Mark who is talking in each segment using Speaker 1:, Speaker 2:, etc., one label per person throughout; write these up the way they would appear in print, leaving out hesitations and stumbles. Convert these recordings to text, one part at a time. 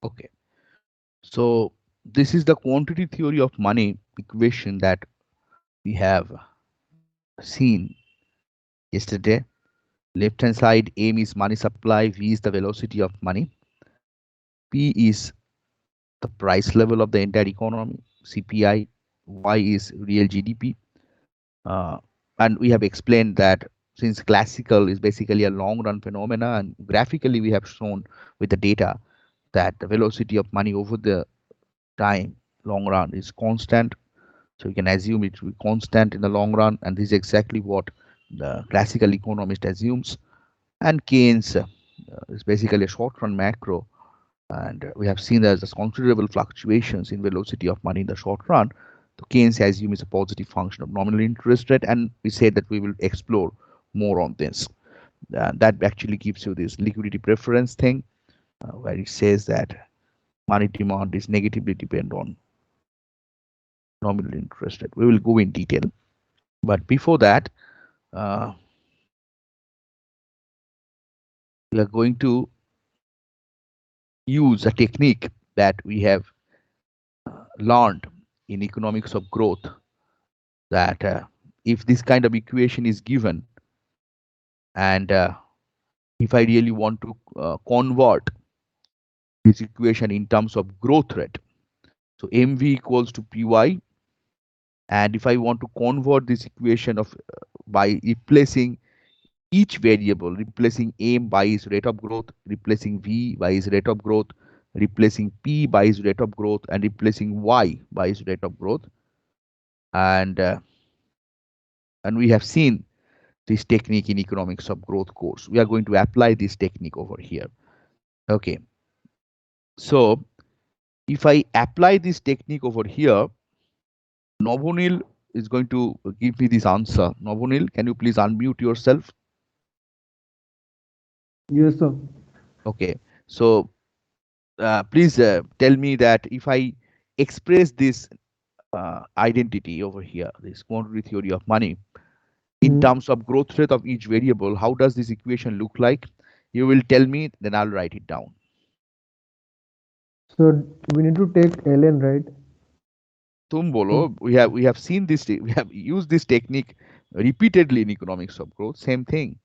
Speaker 1: Okay. So this is the quantity theory of money equation that we have seen yesterday. Left hand side, M is money supply, V is the velocity of money, P is the price level of the entire economy, CPI, Y is real GDP. Uh, and we have explained that since classical is basically a long run phenomena, and graphically we have shown with the data that the velocity of money over the time long run is constant. So we can assume it will be constant in the long run, and this is exactly what the classical economist assumes. And Keynes is basically a short run macro, and we have seen there's considerable fluctuations in velocity of money in the short run. So Keynes assumes a positive function of nominal interest rate, and we said that we will explore more on this. That actually gives you this liquidity preference thing, where it says that money demand is negatively dependent on nominal interest rate. We will go in detail, but before that, uh, we are going to use a technique that we have learned in economics of growth, that if this kind of equation is given, and if I really want to convert this equation in terms of growth rate, so mv equals to py, and if I want to convert this equation of by replacing each variable, replacing m by its rate of growth, replacing v by its rate of growth, replacing p by its rate of growth, and replacing y by its rate of growth, and uh, and we have seen this technique in economics of growth course. We are going to apply this technique over here. Okay, so if I apply this technique over here, Nobunil is going to give me this answer. Nobunil, can you please unmute yourself?
Speaker 2: Yes, sir.
Speaker 1: Okay, so please tell me that if I express this identity over here, this quantity theory of money, in
Speaker 2: Hmm.
Speaker 1: terms of growth rate of each variable, how does this equation look like? You will tell me, then I'll write it down.
Speaker 2: So we need to take ln, right?
Speaker 1: तुम बोलो.
Speaker 2: So
Speaker 1: We have seen this, we have used this technique repeatedly in economics of growth. Same thing.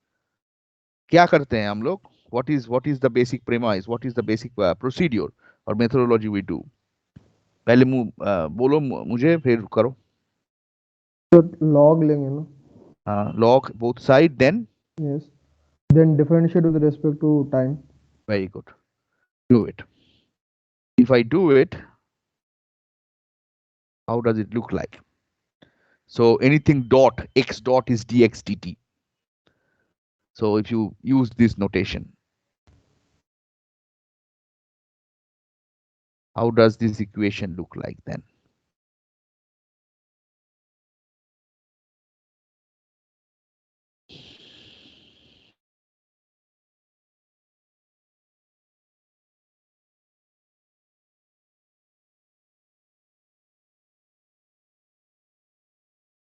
Speaker 1: क्या करते हैं हम लोग? What is the basic premise? What is the basic procedure or methodology we do? पहले बोलो मुझे, फिर करो.
Speaker 2: so log लेंगे ना.
Speaker 1: Log both side, then
Speaker 2: Yes. Then differentiate with respect to time.
Speaker 1: very good. Do it. If I do it, how does it look like? So anything dot x dot is dx dt. So if you use this notation, how does this equation look like then?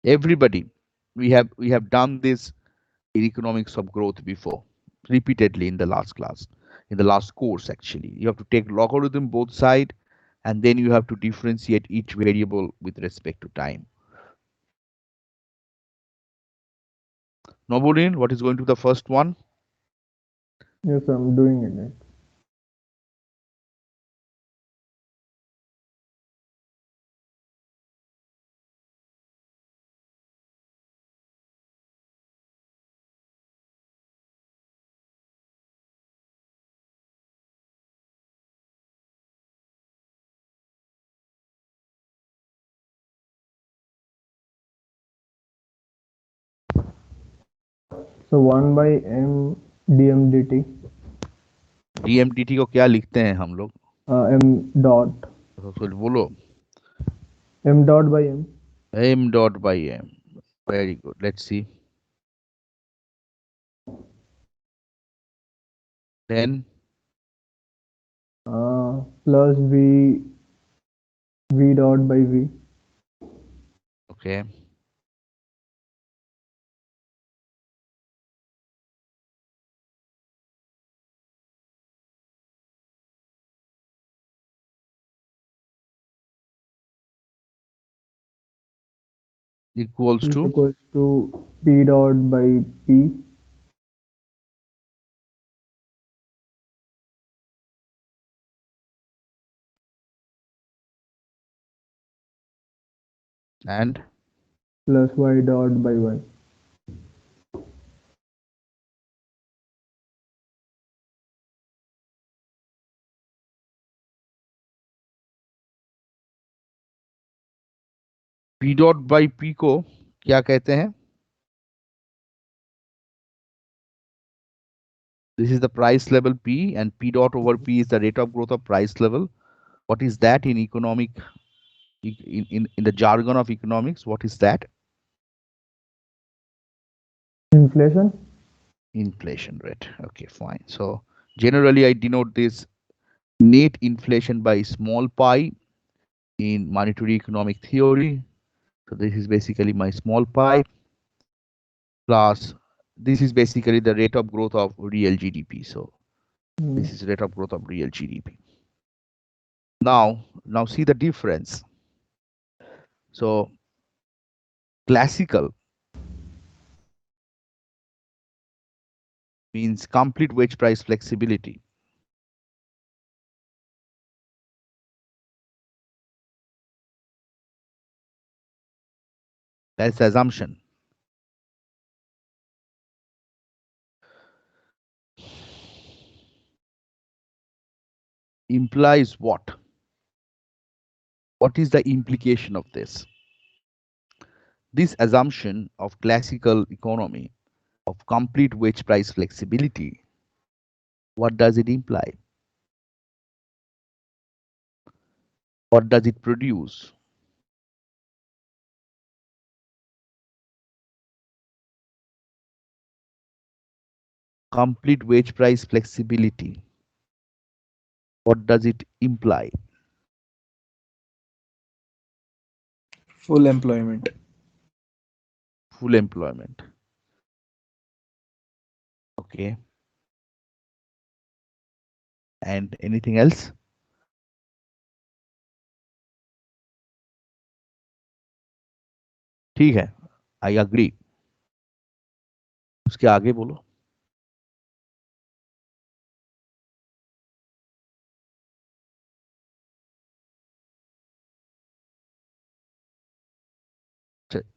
Speaker 1: Everybody, we have done this in economics of growth before, repeatedly in the last class, in the last course actually. You have to take logarithm both side, and then you have to differentiate each variable with respect to time. Nobodin, what is going to the first one?
Speaker 2: Yes, I'm doing it. Right? So 1 by m dm dt.
Speaker 1: डीएमडीटी को क्या लिखते हैं हम लोग?
Speaker 2: M dot.
Speaker 1: तो बोलो.
Speaker 2: M dot by m.
Speaker 1: M dot by M. Very good. Let's see. Then
Speaker 2: Plus v dot by v.
Speaker 1: okay. equals
Speaker 2: is
Speaker 1: to
Speaker 2: equals to P dot by P
Speaker 1: and
Speaker 2: plus Y dot by Y.
Speaker 1: P dot by P को क्या कहते हैं? This is the price level P, and P dot over P is the rate of growth of price level. What is that in economic, in the jargon of economics? What is that?
Speaker 2: Inflation.
Speaker 1: Inflation rate. Okay, fine. So generally I denote this net inflation by small pi in monetary economic theory. So this is basically my small pi plus this is basically the rate of growth of real GDP. So this is rate of growth of real GDP. Now see the difference. So classical means complete wage price flexibility. That's the assumption. Implies what? What is the implication of this? This assumption of classical economy of complete wage price flexibility, what does it imply? What does it produce? Complete wage price flexibility, what does it imply?
Speaker 3: Full employment.
Speaker 1: Full employment. Okay. And anything else? ठीक है, I agree. उसके आगे बोलो.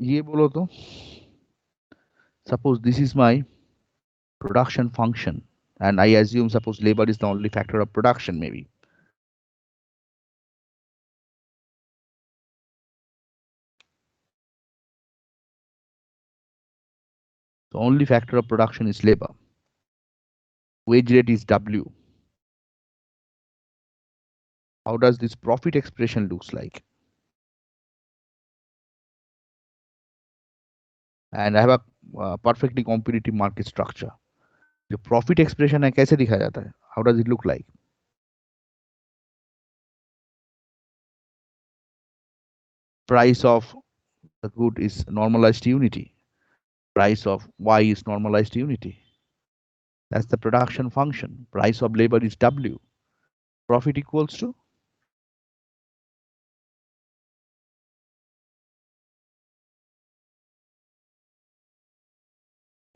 Speaker 1: ये बोलो तो. Suppose this is my production function, and I assume suppose labor is the only factor of production, maybe. The only factor of production is labor. Wage rate is W. How does this profit expression looks like? And I have a perfectly competitive market structure. जो profit expression है कैसे दिखाया जाता है? How does it look like? Price of the good is normalized unity. Price of Y is normalized unity. That's the production function. Price of labor is W. Profit equals to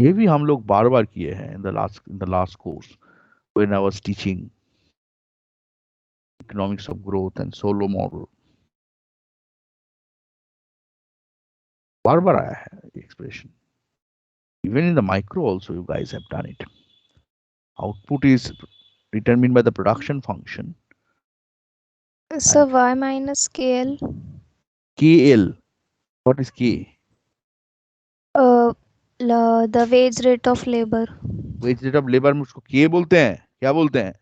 Speaker 1: ये भी हम लोग बार बार किए हैं in the last course when I was teaching economics of growth and solo model. बार बार आया है expression. Even in the micro also you guys have done it. Output is determined by the production function.
Speaker 4: So Y minus KL.
Speaker 1: KL. What is K?
Speaker 4: The wage rate of labor.
Speaker 1: Wage rate of labor में उसको K बोलते हैं. क्या बोलते हैं?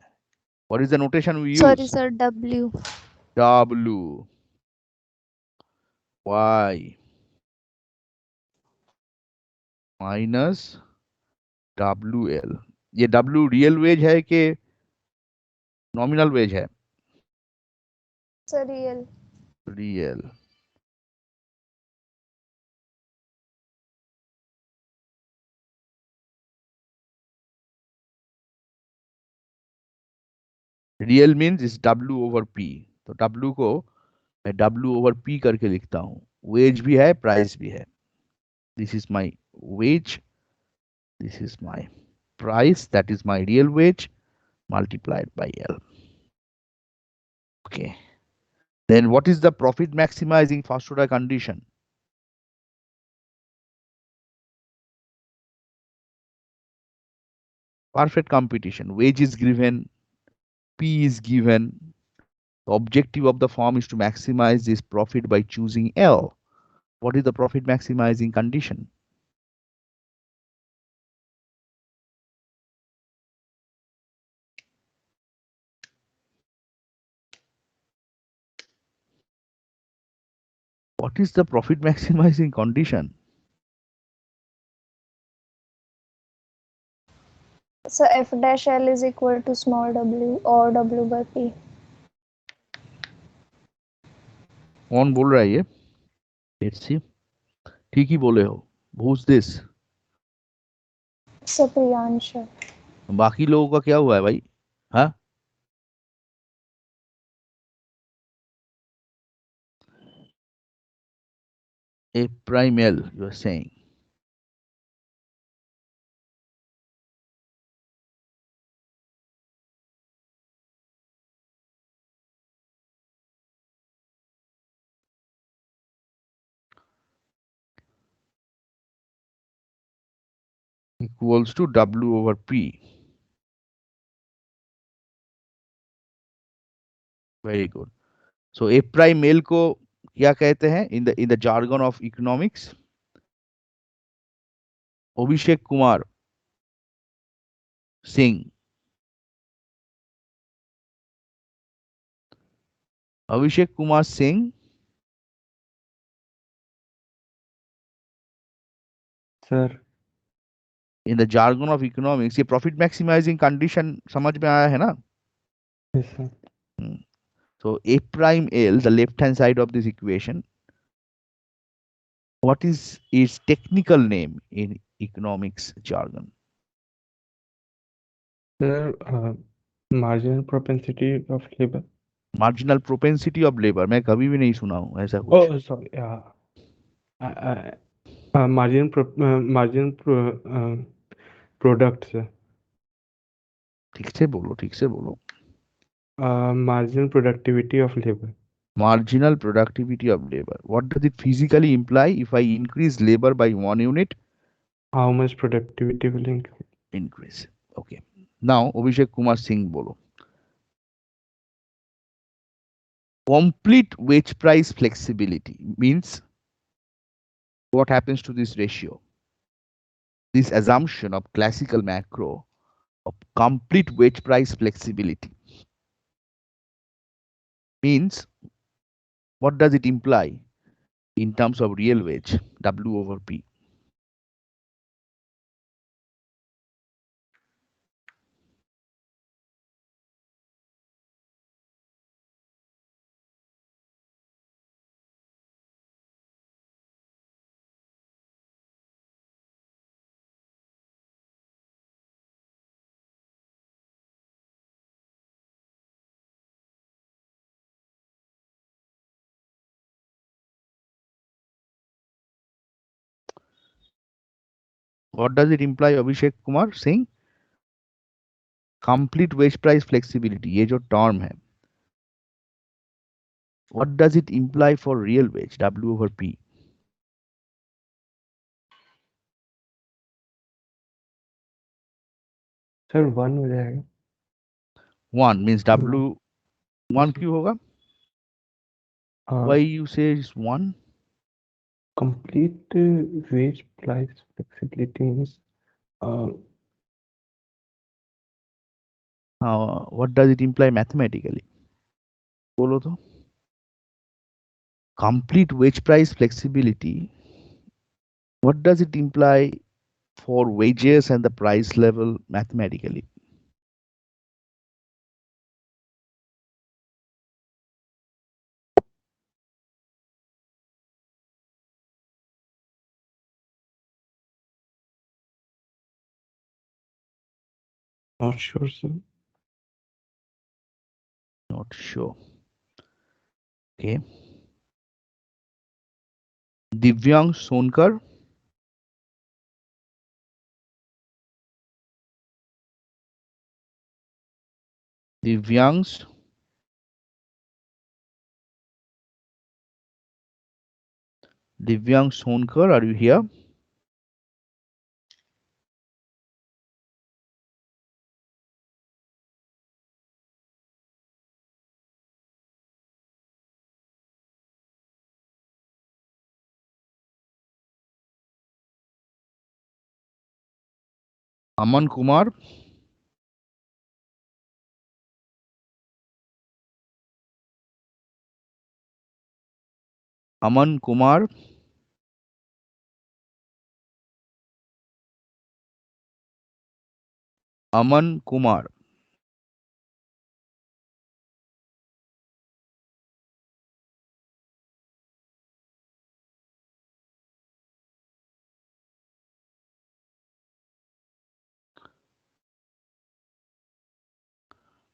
Speaker 1: What is the notation we use?
Speaker 4: Sorry, sir, W.
Speaker 1: W. Y minus WL. ये W real veg है कि नॉमिनल वेज है?
Speaker 4: Sir, real.
Speaker 1: Real. Real means is W over P. तो W को मैं W ओवर P करके लिखता हूँ. वेज भी है, प्राइस भी है. This is my wage. This is my price. That is my real wage multiplied by L. Okay. Then what is the profit maximizing first order condition? Perfect competition. Wage is given, P is given. The objective of the firm is to maximize this profit by choosing L. What is the profit maximizing condition? What is the profit maximizing condition?
Speaker 4: So F dash L is equal to small w or W by P.
Speaker 1: कौन बोल रहा है ये? Let's see. ठीक ही बोले हो. Who's this?
Speaker 4: So Priyansha.
Speaker 1: बाकी लोगों का क्या हुआ है भाई? हाँ? A prime L, you are saying. Equals to W over P. Very good. So A prime L को क्या कहते हैं in the jargon of economics? Abhishek Kumar Singh. Abhishek Kumar Singh.
Speaker 5: Sir
Speaker 1: In the jargon of economics, ये profit maximizing condition समझ में आया है ना?
Speaker 5: Yes sir
Speaker 1: Hmm. So A prime L, the left hand side of this equation, what is its technical name in economics jargon?
Speaker 5: Sir marginal propensity of labor.
Speaker 1: Marginal propensity of labor. मैं कभी भी नहीं सुना हूँ ऐसा कुछ.
Speaker 5: Oh, sorry. Product, sir.
Speaker 1: ठीक से बोलो, ठीक से बोलो.
Speaker 5: Marginal productivity of labor.
Speaker 1: Marginal productivity of labor. What does it physically imply? If I increase labor by 1 unit,
Speaker 5: How much productivity will increase?
Speaker 1: increase. Okay. Now, Abhishek Kumar Singh bolo. Complete wage price flexibility means what happens to this ratio? This assumption of classical macro of complete wage price flexibility means what does it imply in terms of real wage, W over P? What does it imply, Abhishek Kumar Singh? Complete wage price flexibility, ये जो term है, what does it imply for real wage, W over P?
Speaker 5: Sir 1 हो जाएगा.
Speaker 1: 1 means W, 1 क्यों होगा? Why you say it's 1?
Speaker 5: Complete wage price flexibility means
Speaker 1: What does it imply mathematically? बोलो तो. Complete wage price flexibility, what does it imply for wages and the price level mathematically?
Speaker 5: not sure, sir.
Speaker 1: Not sure. Okay. Divyang Sonkar. Divyansh. Divyansh Sonkar, are you here? Aman Kumar. Aman Kumar. Aman Kumar.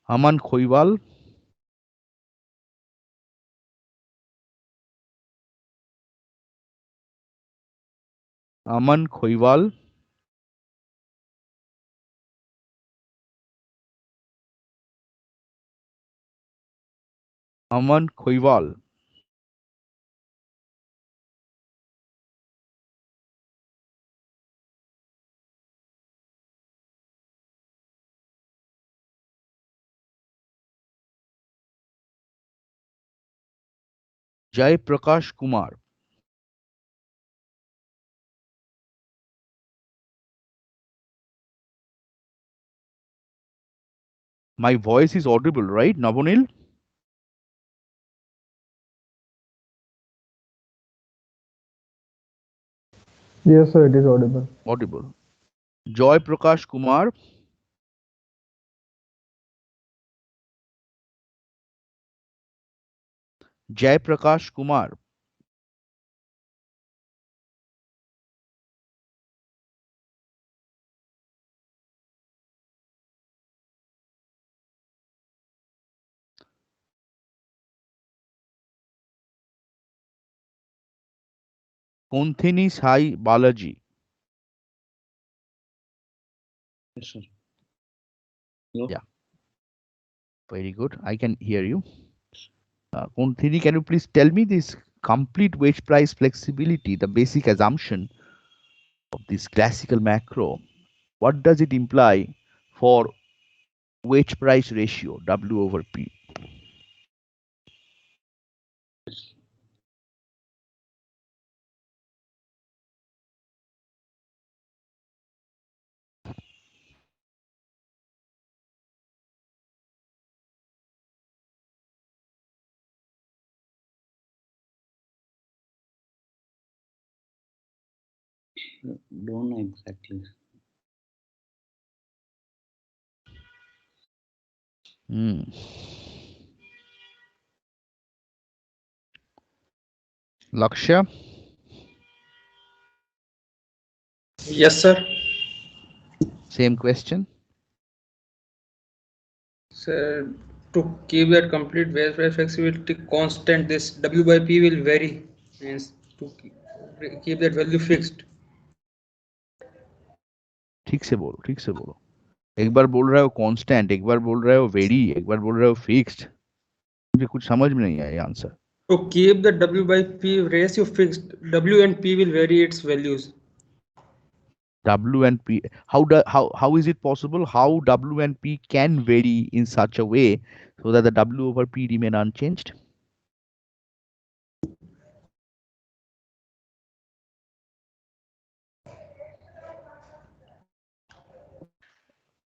Speaker 1: Aman Khoiwal. Aman Khoiwal. Aman Khoiwal. Jai Prakash Kumar. My voice is audible, right, Navonil?
Speaker 2: Yes, sir, it is audible.
Speaker 1: Audible. Joy Prakash Kumar. Jai Prakash Kumar. Konthini Sai Balaji.
Speaker 6: Yes, sir. Hello?
Speaker 1: Yeah, very good. I can hear you. Konthini, can you please tell me this complete wage price flexibility, the basic assumption of this classical macro? What does it imply for wage price ratio, W over P?
Speaker 6: Don't know exactly.
Speaker 1: Hmm. Lakshya,
Speaker 3: Yes, sir.
Speaker 1: same question.
Speaker 3: So to keep that complete wage price flexibility constant, this W by P will vary. Means to keep that value fixed.
Speaker 1: ठीक से बोलो, ठीक से बोलो. एक बार बोल रहे हो कांस्टेंट, एक बार बोल रहे हो वेरी, एक बार बोल रहे हो फिक्स्ड. मुझे कुछ समझ में नहीं आया answer.
Speaker 3: To keep the W by P ratio fixed, W and P will vary its values.
Speaker 1: W and P. How is it possible? How W and P can vary in such a way so that the W over P remain unchanged?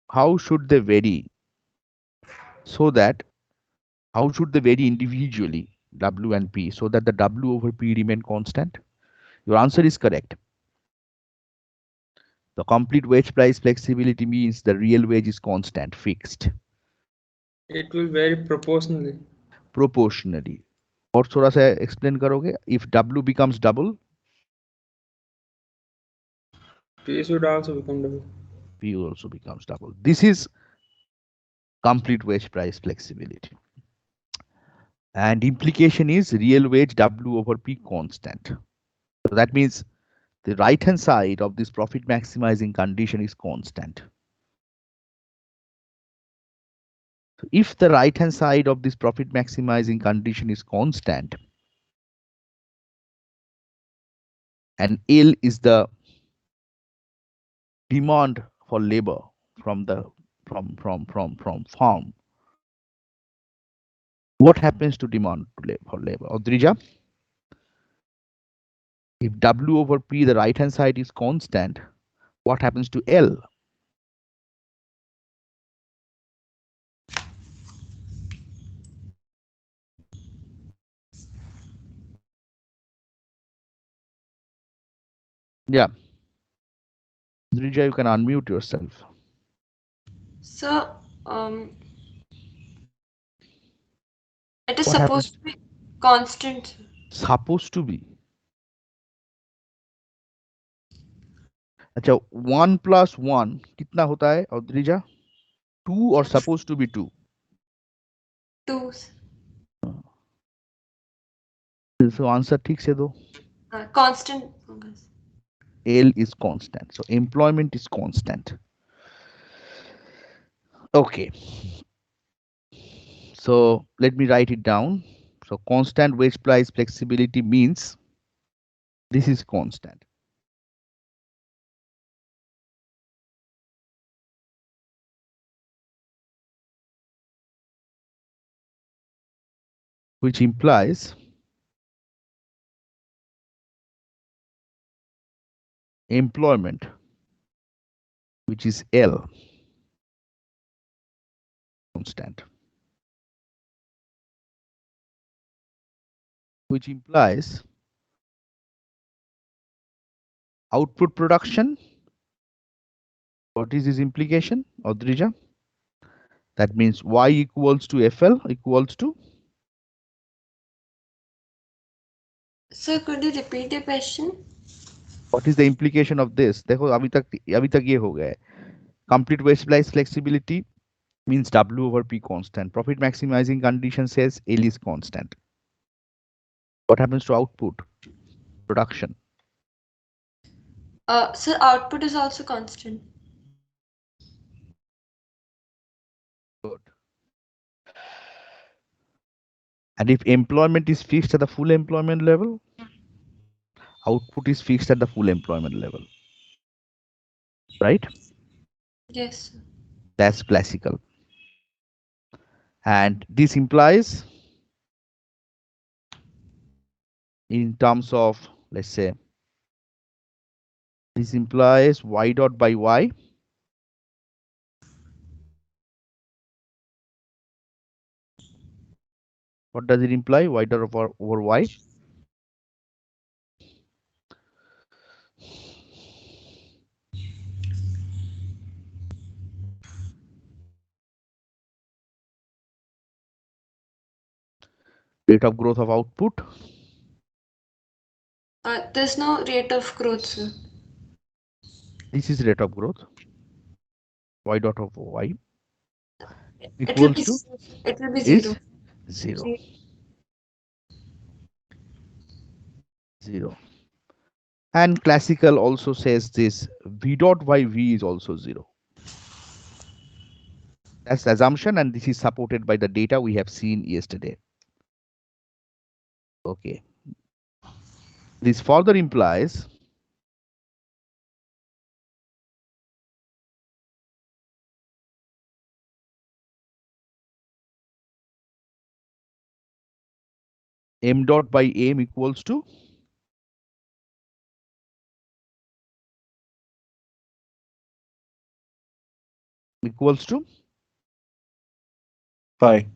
Speaker 1: How should they vary so that how should they vary individually, W and P, so that the W over P remain constant? Your answer is correct. The complete wage price flexibility means the real wage is constant, fixed,
Speaker 3: It will vary proportionally.
Speaker 1: proportionally. और थोड़ा सा explain करोगे? If W becomes double,
Speaker 3: P should also become double.
Speaker 1: P also becomes double. This is complete wage price flexibility. And implication is real wage W over P constant. So that means the right hand side of this profit maximizing condition is constant. So if the right hand side of this profit maximizing condition is constant and L is the demand for labor from the from farm, what happens to demand for labor? Odrija, if W over P, the right hand side is constant, what happens to L? Yeah. Odrija, you can unmute yourself.
Speaker 7: So, it is
Speaker 1: What happens?
Speaker 7: supposed to be constant.
Speaker 1: Supposed to be. अच्छा 1 plus 1 कितना होता है औद्रिजा? 2 or supposed to be 2?
Speaker 7: 2.
Speaker 1: So answer ठीक से दो.
Speaker 7: Constant.
Speaker 1: L is constant. So employment is constant. Okay. So let me write it down. So constant wage price flexibility means this is constant. Which implies employment, which is L, constant. Which implies output production. What is this implication, Odrija? That means Y equals to FL equals to.
Speaker 7: Sir, could you repeat your question?
Speaker 1: What is the implication of this? देखो अभी तक ये हो गया है. Complete wage price flexibility means W over P constant. Profit maximizing condition says L is constant. What happens to output? Production.
Speaker 7: Sir, output is also constant.
Speaker 1: Good. And if employment is fixed at the full employment level, output is fixed at the full employment level. Right?
Speaker 7: Yes, sir.
Speaker 1: That's classical. And this implies, in terms of, let's say, this implies Y dot by Y. What does it imply? Y dot over Y. Rate of growth of output.
Speaker 7: There's no rate of growth, sir.
Speaker 1: This is rate of growth. Y dot of Y
Speaker 7: It will
Speaker 1: equals
Speaker 7: be,
Speaker 1: to
Speaker 7: it will be
Speaker 1: is
Speaker 7: 0.
Speaker 1: 0. 0. And classical also says this V dot by V is also 0. That's the assumption, and this is supported by the data we have seen yesterday. Okay. This further implies M dot by M equals to
Speaker 5: Pi.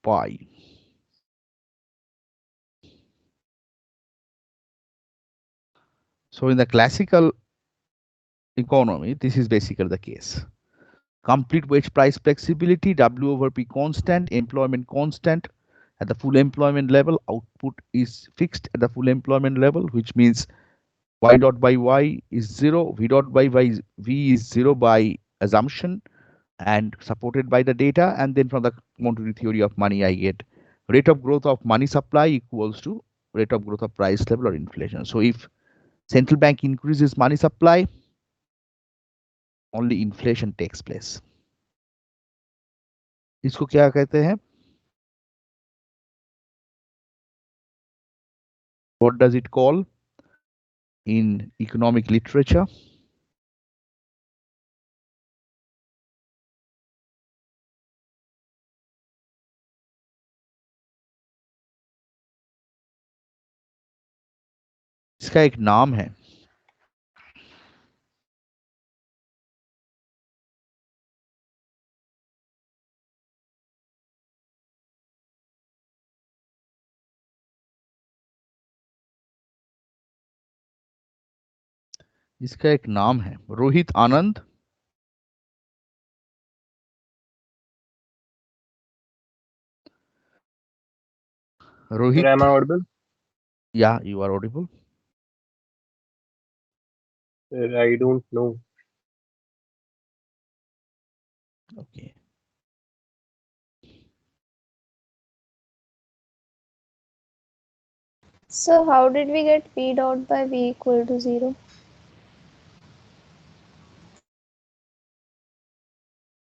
Speaker 1: pi. So in the classical economy, this is basically the case. Complete wage price flexibility, W over P constant, employment constant at the full employment level, output is fixed at the full employment level, which means Y dot by Y is 0, V dot by V is 0 by assumption and supported by the data. And then from the quantity theory of money, I get rate of growth of money supply equals to rate of growth of price level or inflation. So if central bank increases money supply, only inflation takes place. इसको क्या कहते हैं? What does it call in economic literature? इसका एक नाम है। इसका एक नाम है। रोहित आनंद। Rohit,
Speaker 8: Sir, am I audible?
Speaker 1: yeah, you are audible.
Speaker 8: Sir, I don't know.
Speaker 1: Okay.
Speaker 4: So how did we get v dot by v equal to 0?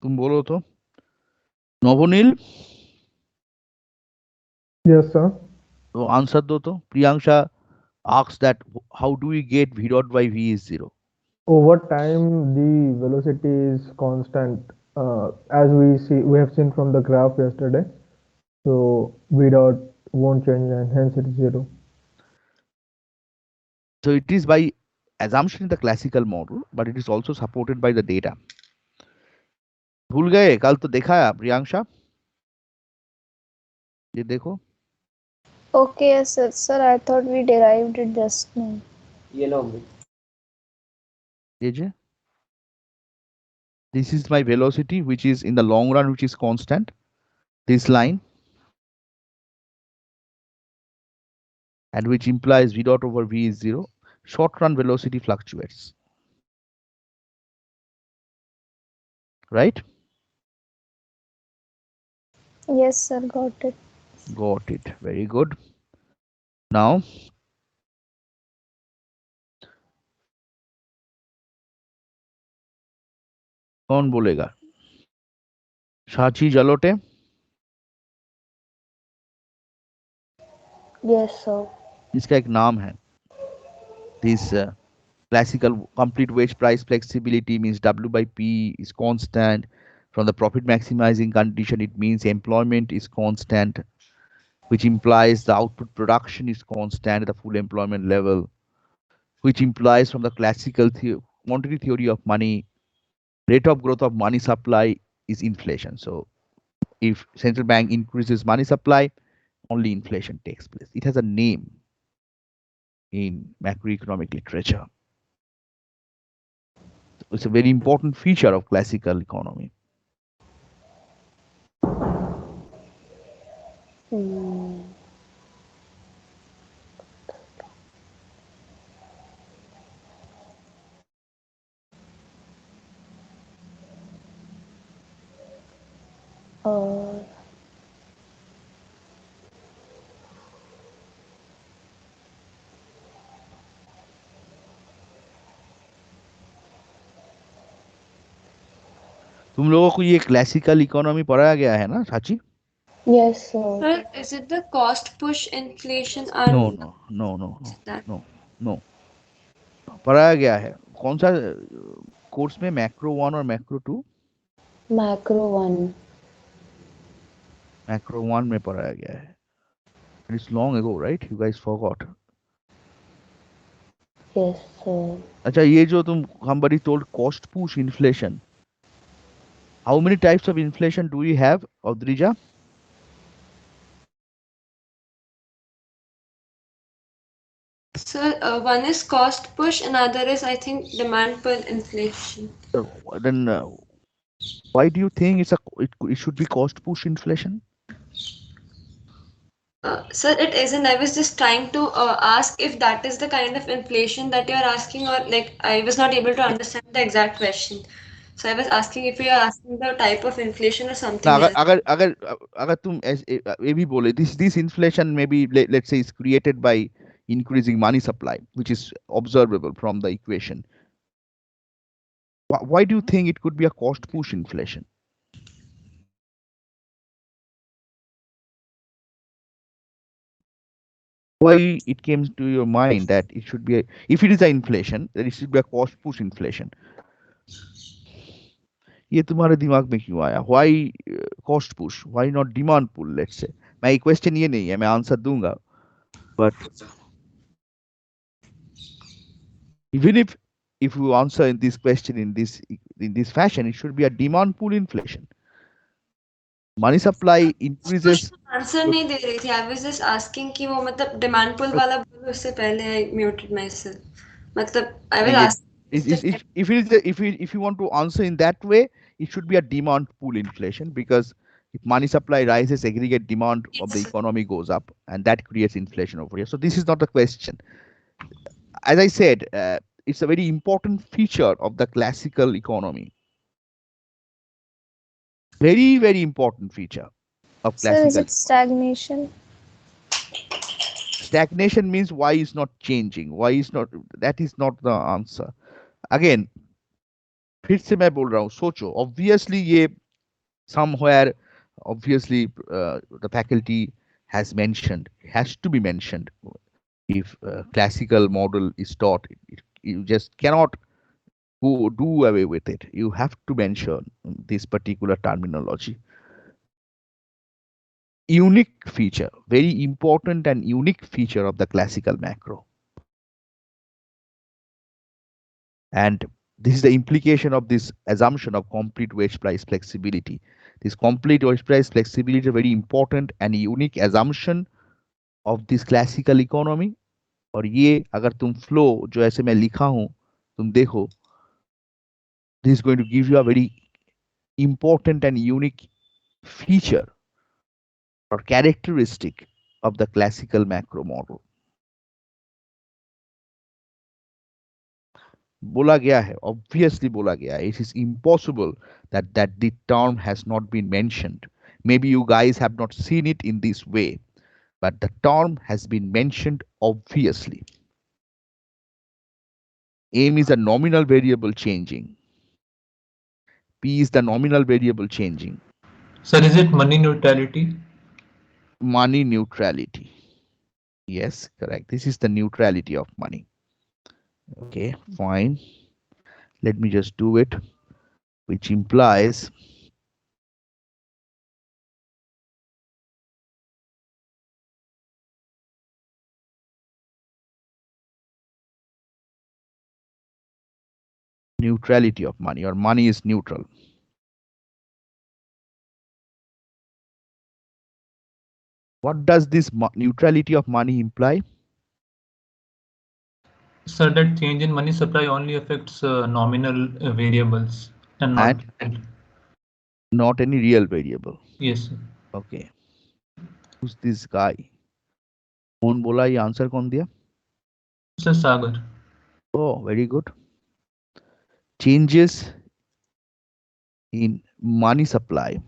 Speaker 1: तुम बोलो तो। Navneel,
Speaker 2: Yes, sir.
Speaker 1: तो आंसर दो तो। Priyansha asks that how do we get v dot by v is 0?
Speaker 2: Over time, the velocity is constant, as we have seen from the graph yesterday. So v dot won't change, and hence it is 0.
Speaker 1: So it is by assumption in the classical model, but it is also supported by the data. भूल गए? कल तो देखा है प्रियांशा, ये देखो।
Speaker 4: Okay, yes, sir. I thought we derived it just now.
Speaker 1: ये जे, this is my velocity which is in the long run which is constant, this line, and which implies v dot over v is 0. Short run velocity fluctuates, right?
Speaker 4: Yes, sir. Got it.
Speaker 1: Got it. Very good. Now कौन बोलेगा? साची जलोटे।
Speaker 4: Yes, sir.
Speaker 1: इसका एक नाम है। This classical complete wage price flexibility means W by P is constant. From the profit maximizing condition, it means employment is constant, which implies the output production is constant at the full employment level, which implies from the classical quantity theory of money, rate of growth of money supply is inflation. So if central bank increases money supply, only inflation takes place. It has a name in macroeconomic literature. It's a very important feature of classical economy.
Speaker 4: Uh,
Speaker 1: तुम लोगों को ये classical economy पढ़ाया गया है ना साची?
Speaker 4: yes, sir.
Speaker 7: Sir, is it the cost push inflation
Speaker 1: no
Speaker 7: and
Speaker 1: no no no
Speaker 7: that?
Speaker 1: No no, पढ़ाया गया है। कौन सा कोर्स में? मैक्रो 1 और मैक्रो 2?
Speaker 4: Macro 1.
Speaker 1: मैक्रो 1 में पढ़ाया गया है। It's long ago, right? You guys forgot.
Speaker 4: Yes, sir.
Speaker 1: अच्छा, ये जो तुम somebody told cost push inflation. How many types of inflation do we have, Audrija?
Speaker 7: Sir, one is cost push, another is I think demand pull inflation.
Speaker 1: Then why do you think it should be cost push inflation?
Speaker 7: Sir, it isn't. I was just trying to ask if that is the kind of inflation that you're asking, or like I was not able to understand the exact question. So I was asking if you're asking the type of inflation or
Speaker 1: ना,
Speaker 7: something
Speaker 1: अगर
Speaker 7: else.
Speaker 1: अगर अगर अगर तुम ये भी बोले this inflation maybe let's say is created by increasing money supply, which is observable from the equation. Why do you think it could be a cost push inflation? Why it came to your mind that it should be if it is a inflation, then it should be a cost push inflation? ये तुम्हारे दिमाग में क्यों आया? Why cost push? Why not demand pull? Let's say. मैं question ये नहीं है, मैं आंसर दूंगा. But even if you answer in this question in this fashion, it should be a demand pull inflation. Money supply increases.
Speaker 7: Answer नहीं दे रही थी. I was just asking कि वो मतलब डिमांड पुल वाला बोलो, उससे पहले I muted myself. मतलब I was asking.
Speaker 1: If you want to answer in that way, it should be a demand pull inflation, because if money supply rises, aggregate demand of the economy goes up, and that creates inflation over here. So this is not the question. As I said, it's a very important feature of the classical economy. Very, very important feature of
Speaker 4: Sir, is
Speaker 1: classical.
Speaker 4: it stagnation?
Speaker 1: Stagnation means why is not changing, why is not, that is not the answer. Again, फिर से मैं बोल रहा हूँ, सोचो, obviously ये somewhere, obviously the faculty has mentioned, has to be mentioned. If classical model is taught, you just cannot go do away with it. You have to mention this particular terminology. Unique feature, very important and unique feature of the classical macro. And this is the implication of this assumption of complete wage price flexibility. This complete wage price flexibility is a very important and unique assumption of this classical economy. और ये अगर तुम flow जो ऐसे मैं लिखा हूं तुम देखो, this is going to give you a very important and unique feature or characteristic of the classical macro model. बोला गया है, obviously बोला गया है, it is impossible that the term has not been mentioned. Maybe you guys have not seen it in this way, but the term has been mentioned obviously. M is a nominal variable changing. P is the nominal variable changing.
Speaker 9: Sir, is it money neutrality?
Speaker 1: Money neutrality. Yes, correct. This is the neutrality of money. Okay, fine. Let me just do it, which implies neutrality of money, or money is neutral. What does this neutrality of money imply?
Speaker 9: Sir, that change in money supply only affects nominal variables and
Speaker 1: not any real variable.
Speaker 9: Yes, sir.
Speaker 1: Okay. Who's this guy? कौन बोला ये answer कौन दिया?
Speaker 9: Sir, Sagar.
Speaker 1: Oh, very good. Changes in money supply,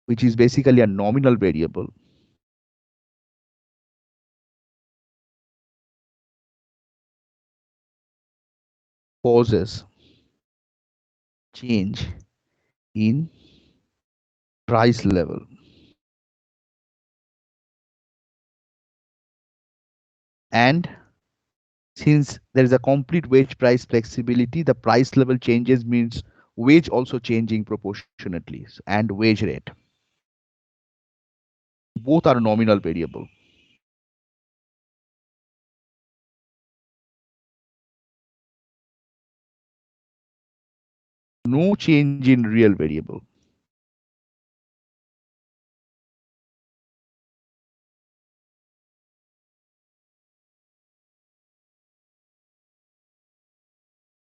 Speaker 1: which is basically a nominal variable, causes change in price level. And since there is a complete wage price flexibility, the price level changes means wage also changing proportionately, and wage rate. Both are nominal variable. No change in real variable.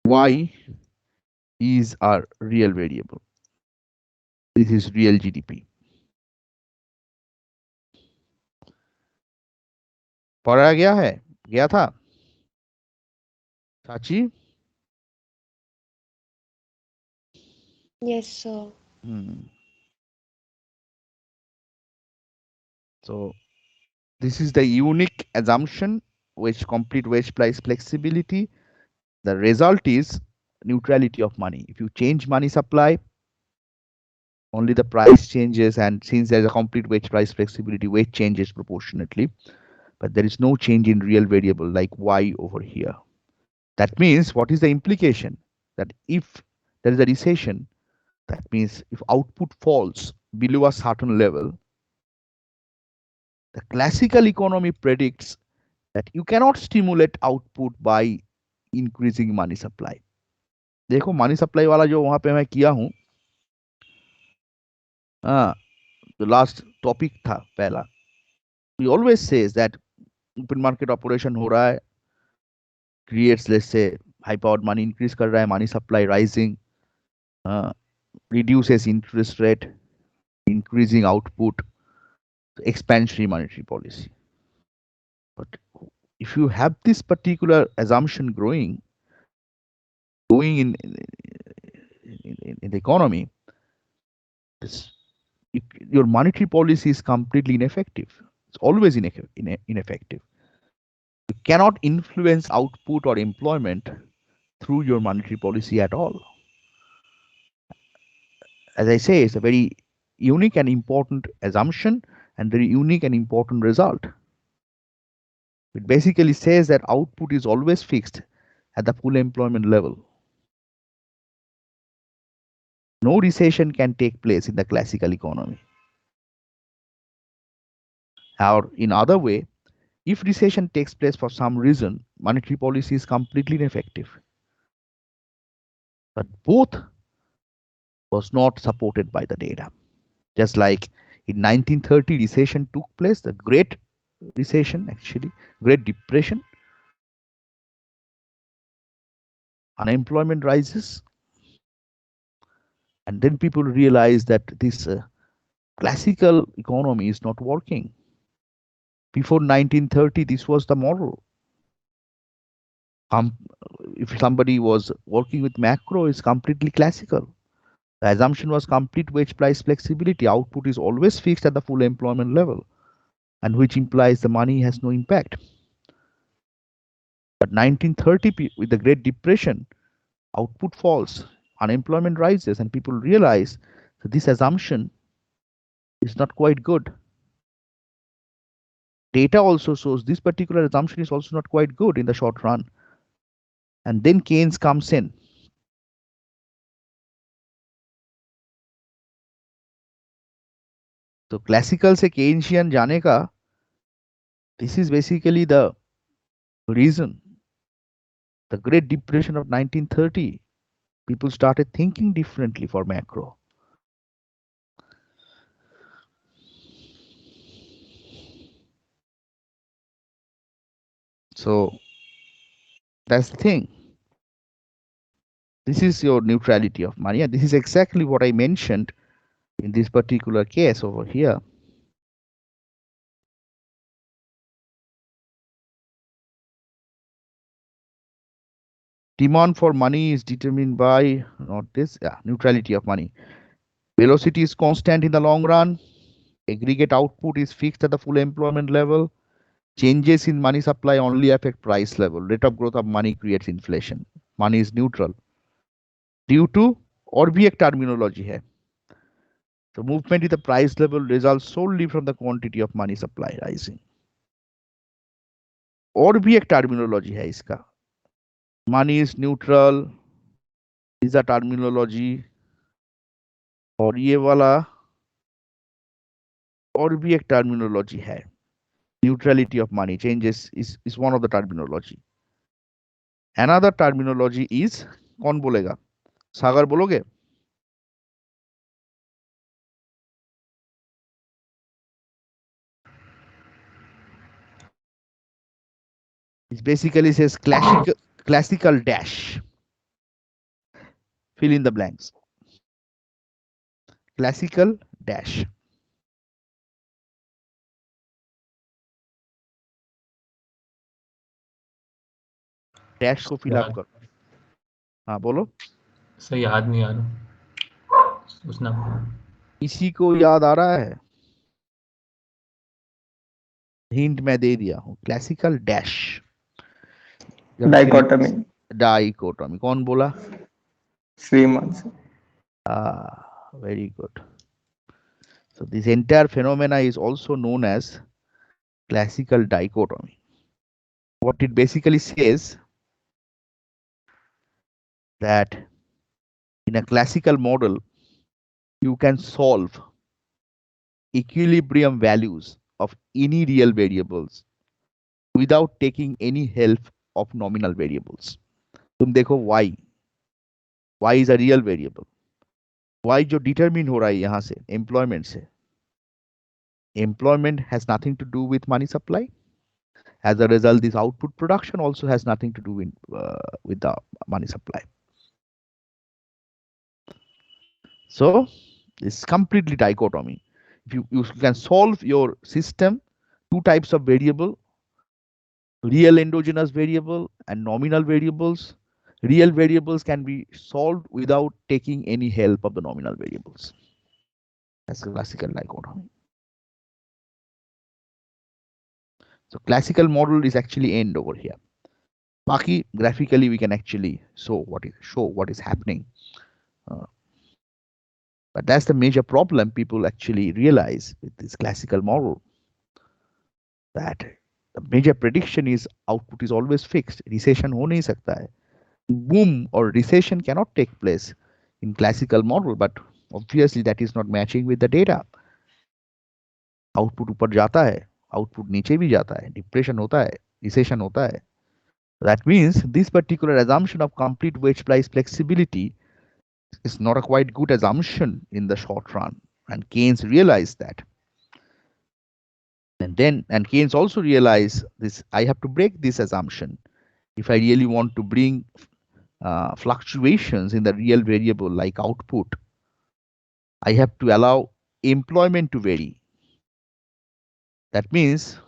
Speaker 1: Y is our real variable. This is real GDP. पढ़ा गया है? गया था? साची?
Speaker 7: Yes, sir.
Speaker 1: So this is the unique assumption which complete wage price flexibility. The result is neutrality of money. If you change money supply, only the price changes, and since there's a complete wage price flexibility, wage changes proportionately. but there is no change in real variable like y over here. That means, what is the implication? That if there is a recession, that means if output falls below a certain level, the classical economy predicts that you cannot stimulate output by increasing money supply. देखो money supply वाला जो वहां पे मैं किया हूं, जो last topic था पहला, we always says that open market operation हो रहा है, creates let's say high powered money increase कर रहा है, money supply rising, reduces interest rate, increasing output, expansionary monetary policy. But if you have this particular assumption going in the economy, your monetary policy is completely ineffective. It's always ineffective. You cannot influence output or employment through your monetary policy at all. As I say, it's a very unique and important assumption and very unique and important result. It basically says that output is always fixed at the full employment level. No recession can take place in the classical economy. Or in other way, if recession takes place for some reason, monetary policy is completely ineffective. But both was not supported by the data. Just like in 1930, recession took place, the Great Recession, actually, Great Depression. Unemployment rises. And then people realize that this classical economy is not working. Before 1930, this was the model. If somebody was working with macro, it's completely classical. The assumption was complete wage price flexibility. Output is always fixed at the full employment level, and which implies the money has no impact. But 1930, with the Great Depression, output falls, unemployment rises, and people realize that this assumption is not quite good. Data also shows this particular assumption is also not quite good in the short run. And then Keynes comes in. So classical से Keynesian जाने का, this is basically the reason. The Great Depression of 1930, people started thinking differently for macro. So that's the thing. This is your neutrality of money, and this is exactly what I mentioned in this particular case over here. Demand for money is determined by neutrality of money. Velocity is constant in the long run. Aggregate output is fixed at the full employment level. Changes in money supply only affect price level. Rate of growth of money creates inflation. Money is neutral. Due to और भी एक terminology है. So movement in the price level results solely from the quantity of money supply rising. और भी एक terminology है इसका. Money is neutral. Is a terminology. और ये वाला और भी एक terminology है. Neutrality of money changes is one of the terminology. Another terminology is, कौन बोलेगा? सागर बोलोगे? It basically says classical dash. Fill in the blanks. Classical dash. Dash को fill up करो. हाँ बोलो.
Speaker 9: सर याद नहीं आ रहा उसना.
Speaker 1: इसी को याद आ रहा है. हिंट मैं दे दिया हूँ. Classical dash.
Speaker 2: Dichotomy.
Speaker 1: डाइकोटोमी. कौन बोला?
Speaker 2: Freeman.
Speaker 1: Very good. So this entire phenomena is also known as classical dichotomy. What it basically says that in a classical model, you can solve equilibrium values of any real variables without taking any help of nominal variables. तुम देखो y is a real variable. y जो determine हो रहा है यहाँ से employment से. Employment has nothing to do with money supply. As a result, this output production also has nothing to do with the money supply. So it's completely dichotomy. If you can solve your system, two types of variable, real endogenous variable and nominal variables. Real variables can be solved without taking any help of the nominal variables. That's classical dichotomy. So classical model is actually end over here. Baki, graphically we can actually show what is happening. But that's the major problem people actually realize with this classical model, that the major prediction is output is always fixed. Recession हो नहीं सकता है. Boom or recession cannot take place in classical model, but obviously that is not matching with the data. Output ऊपर जाता है, output नीचे भी जाता है, depression होता है, recession होता है. That means this particular assumption of complete wage price flexibility is not a quite good assumption in the short run, and Keynes realized that. And Keynes also realized this: I have to break this assumption if I really want to bring fluctuations in the real variable like output. I have to allow employment to vary. That means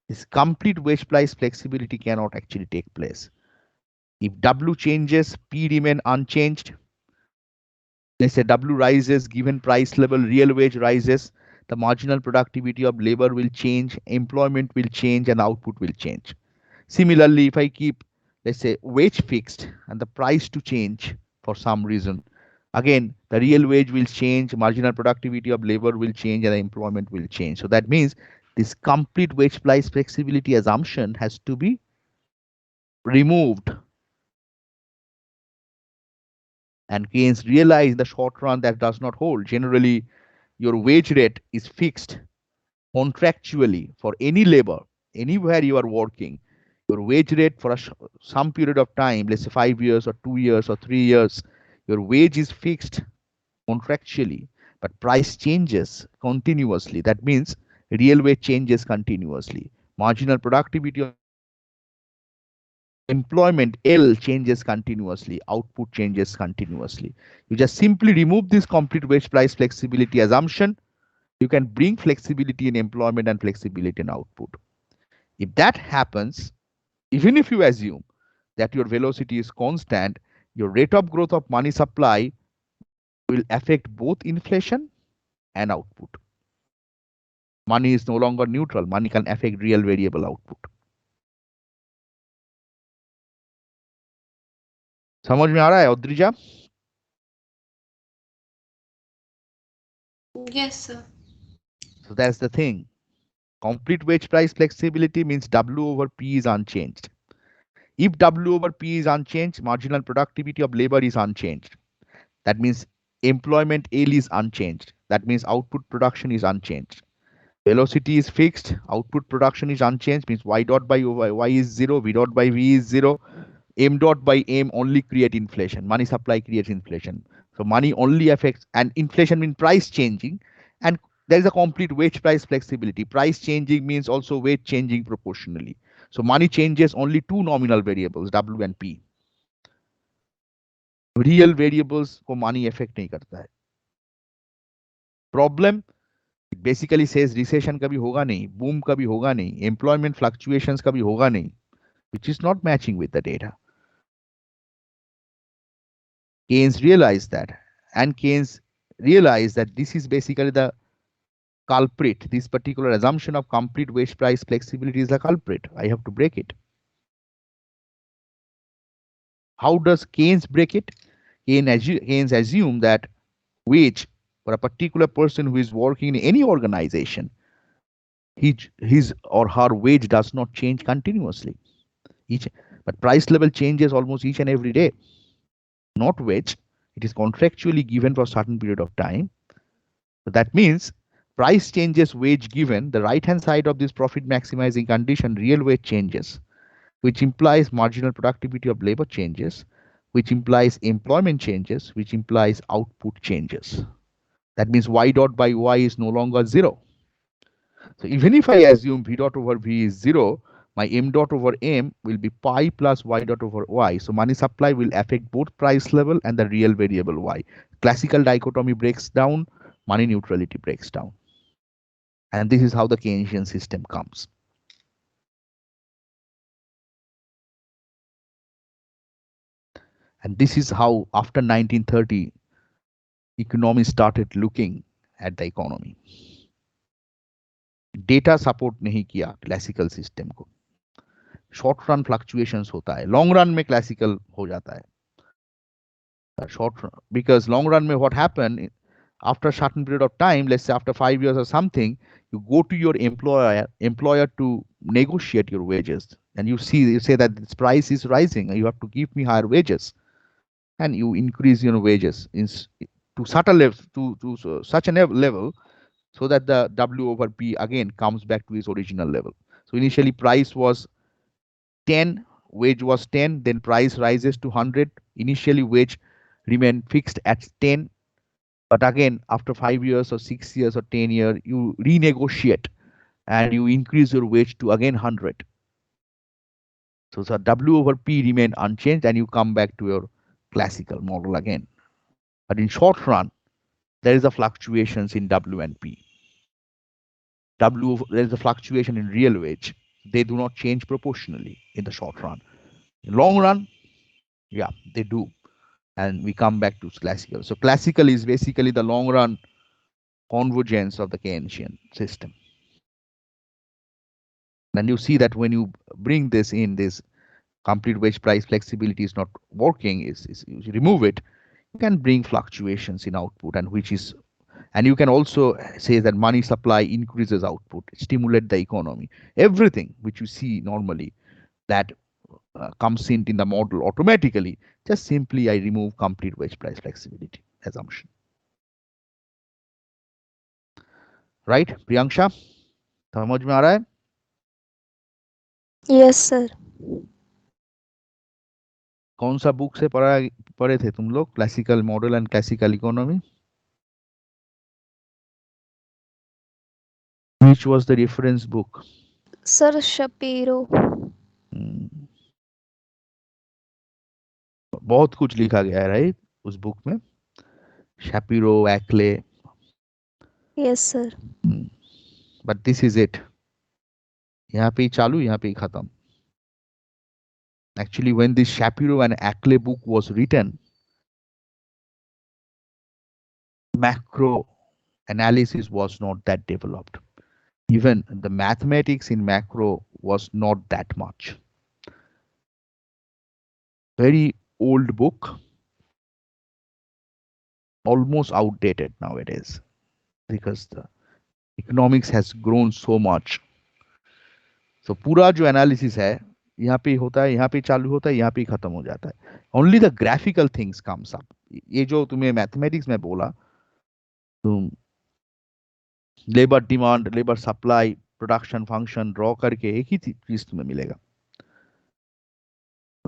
Speaker 1: this complete wage price flexibility cannot actually take place. If W changes, P remain unchanged. Let's say W rises, given price level, real wage rises, the marginal productivity of labor will change, employment will change, and output will change. Similarly, if I keep, let's say, wage fixed and the price to change for some reason, again, the real wage will change, marginal productivity of labor will change, and the employment will change. So that means this complete wage price flexibility assumption has to be removed. And Keynes realized in the short run that does not hold. Generally, your wage rate is fixed contractually for any labor, anywhere you are working. Your wage rate for some period of time, let's say 5 years or 2 years or 3 years, your wage is fixed contractually, but price changes continuously. That means real wage changes continuously. Marginal productivity of employment L changes continuously, output changes continuously. You just simply remove this complete wage price flexibility assumption. You can bring flexibility in employment and flexibility in output. If that happens, even if you assume that your velocity is constant, your rate of growth of money supply will affect both inflation and output. Money is no longer neutral. Money can affect real variable output. समझ में आ रहा है औद्रिजा?
Speaker 7: Yes, sir.
Speaker 1: So that's the thing. Complete wage price flexibility means W over P is unchanged. If W over P is unchanged, marginal productivity of labor is unchanged. That means employment L is unchanged. That means output production is unchanged. Velocity is fixed, output production is unchanged, means Y dot by Y is 0, V dot by V is 0. M dot by M only create inflation. Money supply creates inflation. So money only affects, and inflation means price changing, and there is a complete wage price flexibility. Price changing means also wage changing proportionally. So money changes only two nominal variables, W and P. Real variables को money affect नहीं करता है. Problem, it basically says recession कभी होगा नहीं, boom कभी होगा नहीं, employment fluctuations कभी होगा नहीं, which is not matching with the data. Keynes realized that, and Keynes realized that this is basically the culprit. This particular assumption of complete wage price flexibility is the culprit. I have to break it. How does Keynes break it? Keynes assumed that wage for a particular person who is working in any organization his or her wage does not change continuously. But price level changes almost each and every day. Not wage. It is contractually given for a certain period of time. So that means price changes, wage given. The right hand side of this profit maximizing condition, real wage changes, which implies marginal productivity of labor changes, which implies employment changes, which implies output changes. That means y dot by y is no longer 0. So even if I assume v dot over v is 0, my m dot over m will be pi plus y dot over y. So money supply will affect both price level and the real variable y. Classical dichotomy breaks down, money neutrality breaks down. And this is how the Keynesian system comes. And this is how, after 1930, economists started looking at the economy. Data support नहीं किया classical system को. Short run fluctuations होता है, long run में classical हो जाता है. Short run, because long run में what happened, after a certain period of time, let's say after 5 years or something, you go to your employer to negotiate your wages, and you say that this price is rising and you have to give me higher wages, and you increase your wages to such a level, to such a level, so that the W over P again comes back to its original level. So initially price was 10, wage was 10, then price rises to 100. Initially wage remained fixed at 10, but again after 5 years or 6 years or 10 years, you renegotiate and you increase your wage to again 100. So the W over P remain unchanged and you come back to your classical model again. But in short run, there is a fluctuations in W and P. There is a fluctuation in real wage. They do not change proportionally in the short run. In long run, yeah, they do. And we come back to classical. So classical is basically the long run convergence of the Keynesian system. And you see that when you bring this in, this complete wage price flexibility is not working, you remove it, you can bring fluctuations in output, and you can also say that money supply increases output, stimulate the economy. Everything which you see normally that comes in the model automatically, just simply I remove complete wage price flexibility assumption. Right, Priyanksha? समझ में आ रहा है?
Speaker 4: Yes, sir.
Speaker 1: कौन सा book से पढ़े थे तुम लोग, classical model and classical economy? Which was the reference book?
Speaker 4: Sir, Shapiro.
Speaker 1: बहुत कुछ लिखा गया है, राइट, उस बुक में. Shapiro, Ackley.
Speaker 4: Yes, sir.
Speaker 1: But this is it. यहाँ पे ही चालू, यहाँ पे ही खत्म. Actually, when this Shapiro and Ackley book was written, macro analysis was not that developed. Even the mathematics in macro was not that much. Very old book, almost outdated nowadays, because the economics has grown so much. So पूरा जो analysis है, यहाँ पे होता है, यहाँ पे चालू होता है, यहाँ पे खत्म हो जाता है. Only the graphical things comes up. ये जो तुम्हें mathematics में बोला, तुम labour demand, labour supply, production function draw करके एक ही चीज तुम्हें मिलेगा.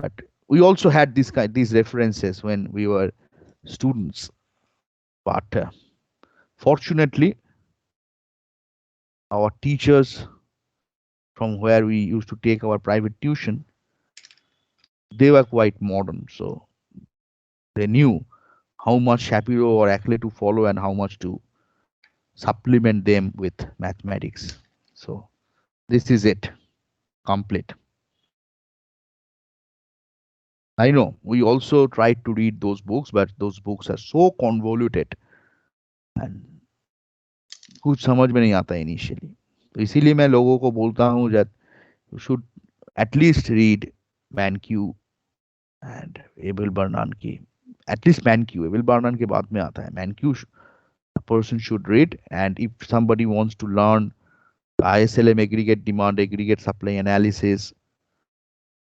Speaker 1: But we also had these references when we were students, but fortunately our teachers from where we used to take our private tuition, they were quite modern, so they knew how much Shapiro or Ackley to follow and how much to supplement them with mathematics. So this is it, complete. I know we also tried to read those books, but those books are so convoluted and कुछ समझ में नहीं आता initially. तो इसीलिए मैं लोगों को बोलता हूँ that you should at least read Mankiw and Abel Burnham की, at least Mankiw. Abel Burnham के बाद में आता है Mankiw. A person should read, and if somebody wants to learn ISLM aggregate demand, aggregate supply analysis,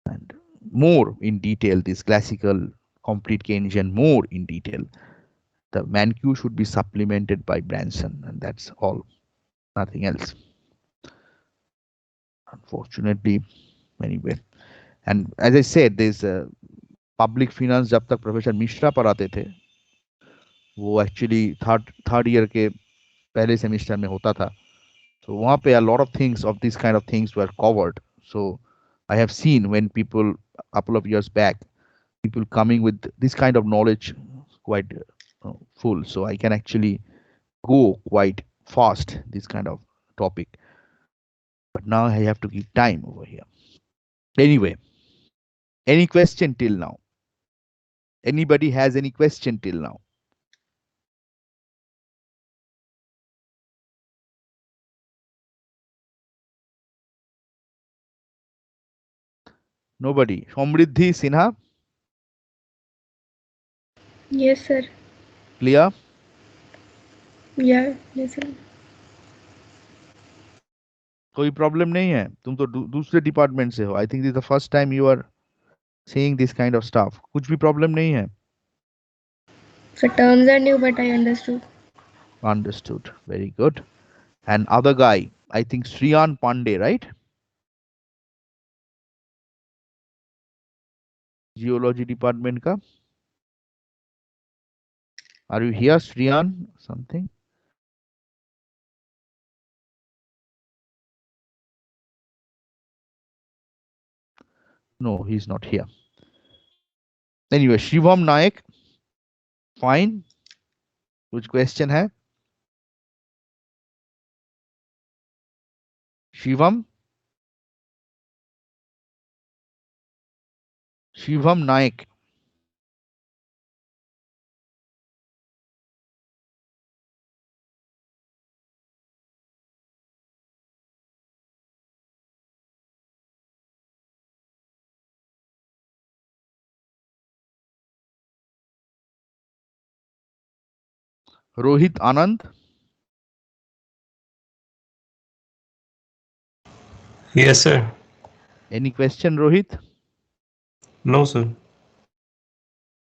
Speaker 1: and more in detail, this classical complete Keynesian more in detail. The ManQ should be supplemented by Branson, and that's all, nothing else. Unfortunately, anyway. And as I said, there's public finance जब तक professor Mishra पढ़ाते थे वो actually third year के पहले semester में होता था, so वहाँ पे a lot of things of this kind of things were covered. So I have seen when people a couple of years back, people coming with this kind of knowledge quite full, so I can actually go quite fast this kind of topic, but now I have to give time over here. Anyway, any question till now? Anybody has any question till now? Nobody. Somriddhi Sinha,
Speaker 10: Yes, sir.
Speaker 1: clear?
Speaker 10: Yeah, yes, sir.
Speaker 1: कोई problem नहीं है? तुम तो दूसरे department से हो. I think this the first time you are seeing this kind of stuff. कुछ भी प्रॉब्लम नहीं है?
Speaker 10: So terms are new, but I understood.
Speaker 1: Understood. Very good. And other guy, I think Sriyan Pandey, right? Geology department ka. Are you here, Sriyan? Something? No, he's not here. Anyway, Shivam Naik. Fine. कुछ question है? Shivam? Shivam Naik. Rohit Anand.
Speaker 5: Yes, sir.
Speaker 1: Any question, Rohit?
Speaker 5: No, sir.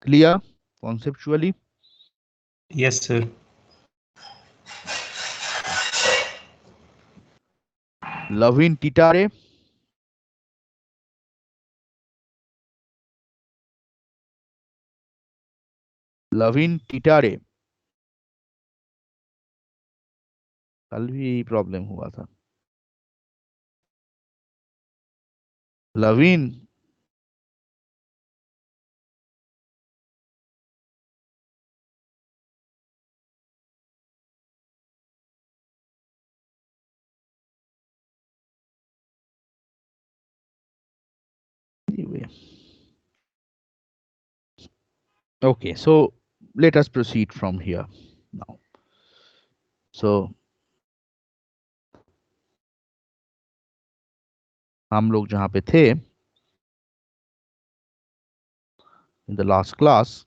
Speaker 1: Clear conceptually?
Speaker 5: Yes, sir.
Speaker 1: Lavin Titare. Lavin Titare. कल भी यही problem हुआ था. Lavin. Anyway. Okay, so let us proceed from here now. So हम लोग जहाँ पे थे in the last class,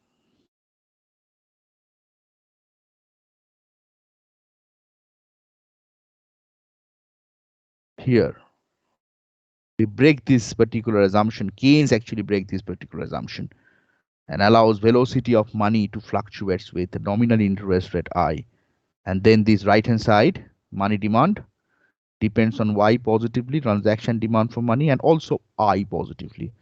Speaker 1: here we break this particular assumption. Keynes actually break this particular assumption and allows velocity of money to fluctuates with the nominal interest rate I, and then this right hand side money demand depends on Y positively, transaction demand for money, and also I positively,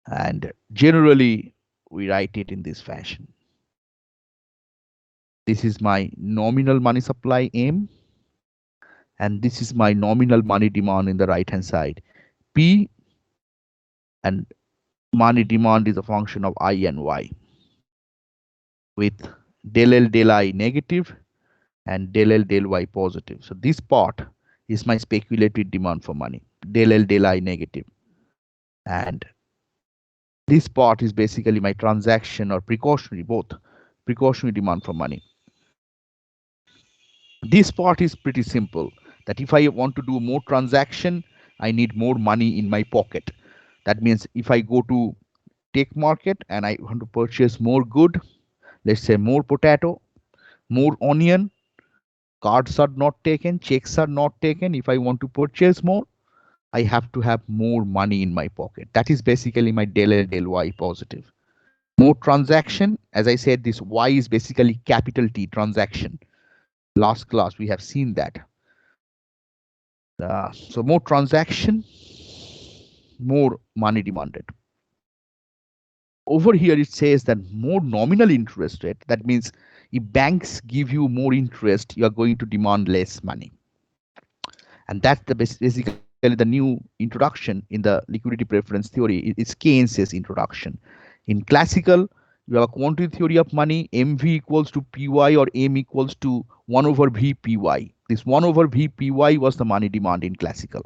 Speaker 1: and generally we write it in this fashion. This is my nominal money supply M, and this is my nominal money demand in the right hand side P, and money demand is a function of I and Y with del L del I negative and del L del Y positive. So this part is my speculative demand for money, del L del I negative, and this part is basically my transaction or precautionary, both precautionary demand for money. This part is pretty simple, that if I want to do more transaction, I need more money in my pocket. That means if I go to take market and I want to purchase more good, let's say more potato, more onion, cards are not taken, checks are not taken. If I want to purchase more, I have to have more money in my pocket. That is basically my del L del Y positive. More transaction, as I said, this Y is basically capital T, transaction. Last class we have seen that. So more transaction, more money demanded. Over here it says that more nominal interest rate. That means if banks give you more interest, you are going to demand less money. And that's the basically the new introduction in the liquidity preference theory. It's Keynes's introduction. In classical, you have a quantity theory of money, mv equals to py or m equals to 1 over v py. This 1 over v py was the money demand in classical,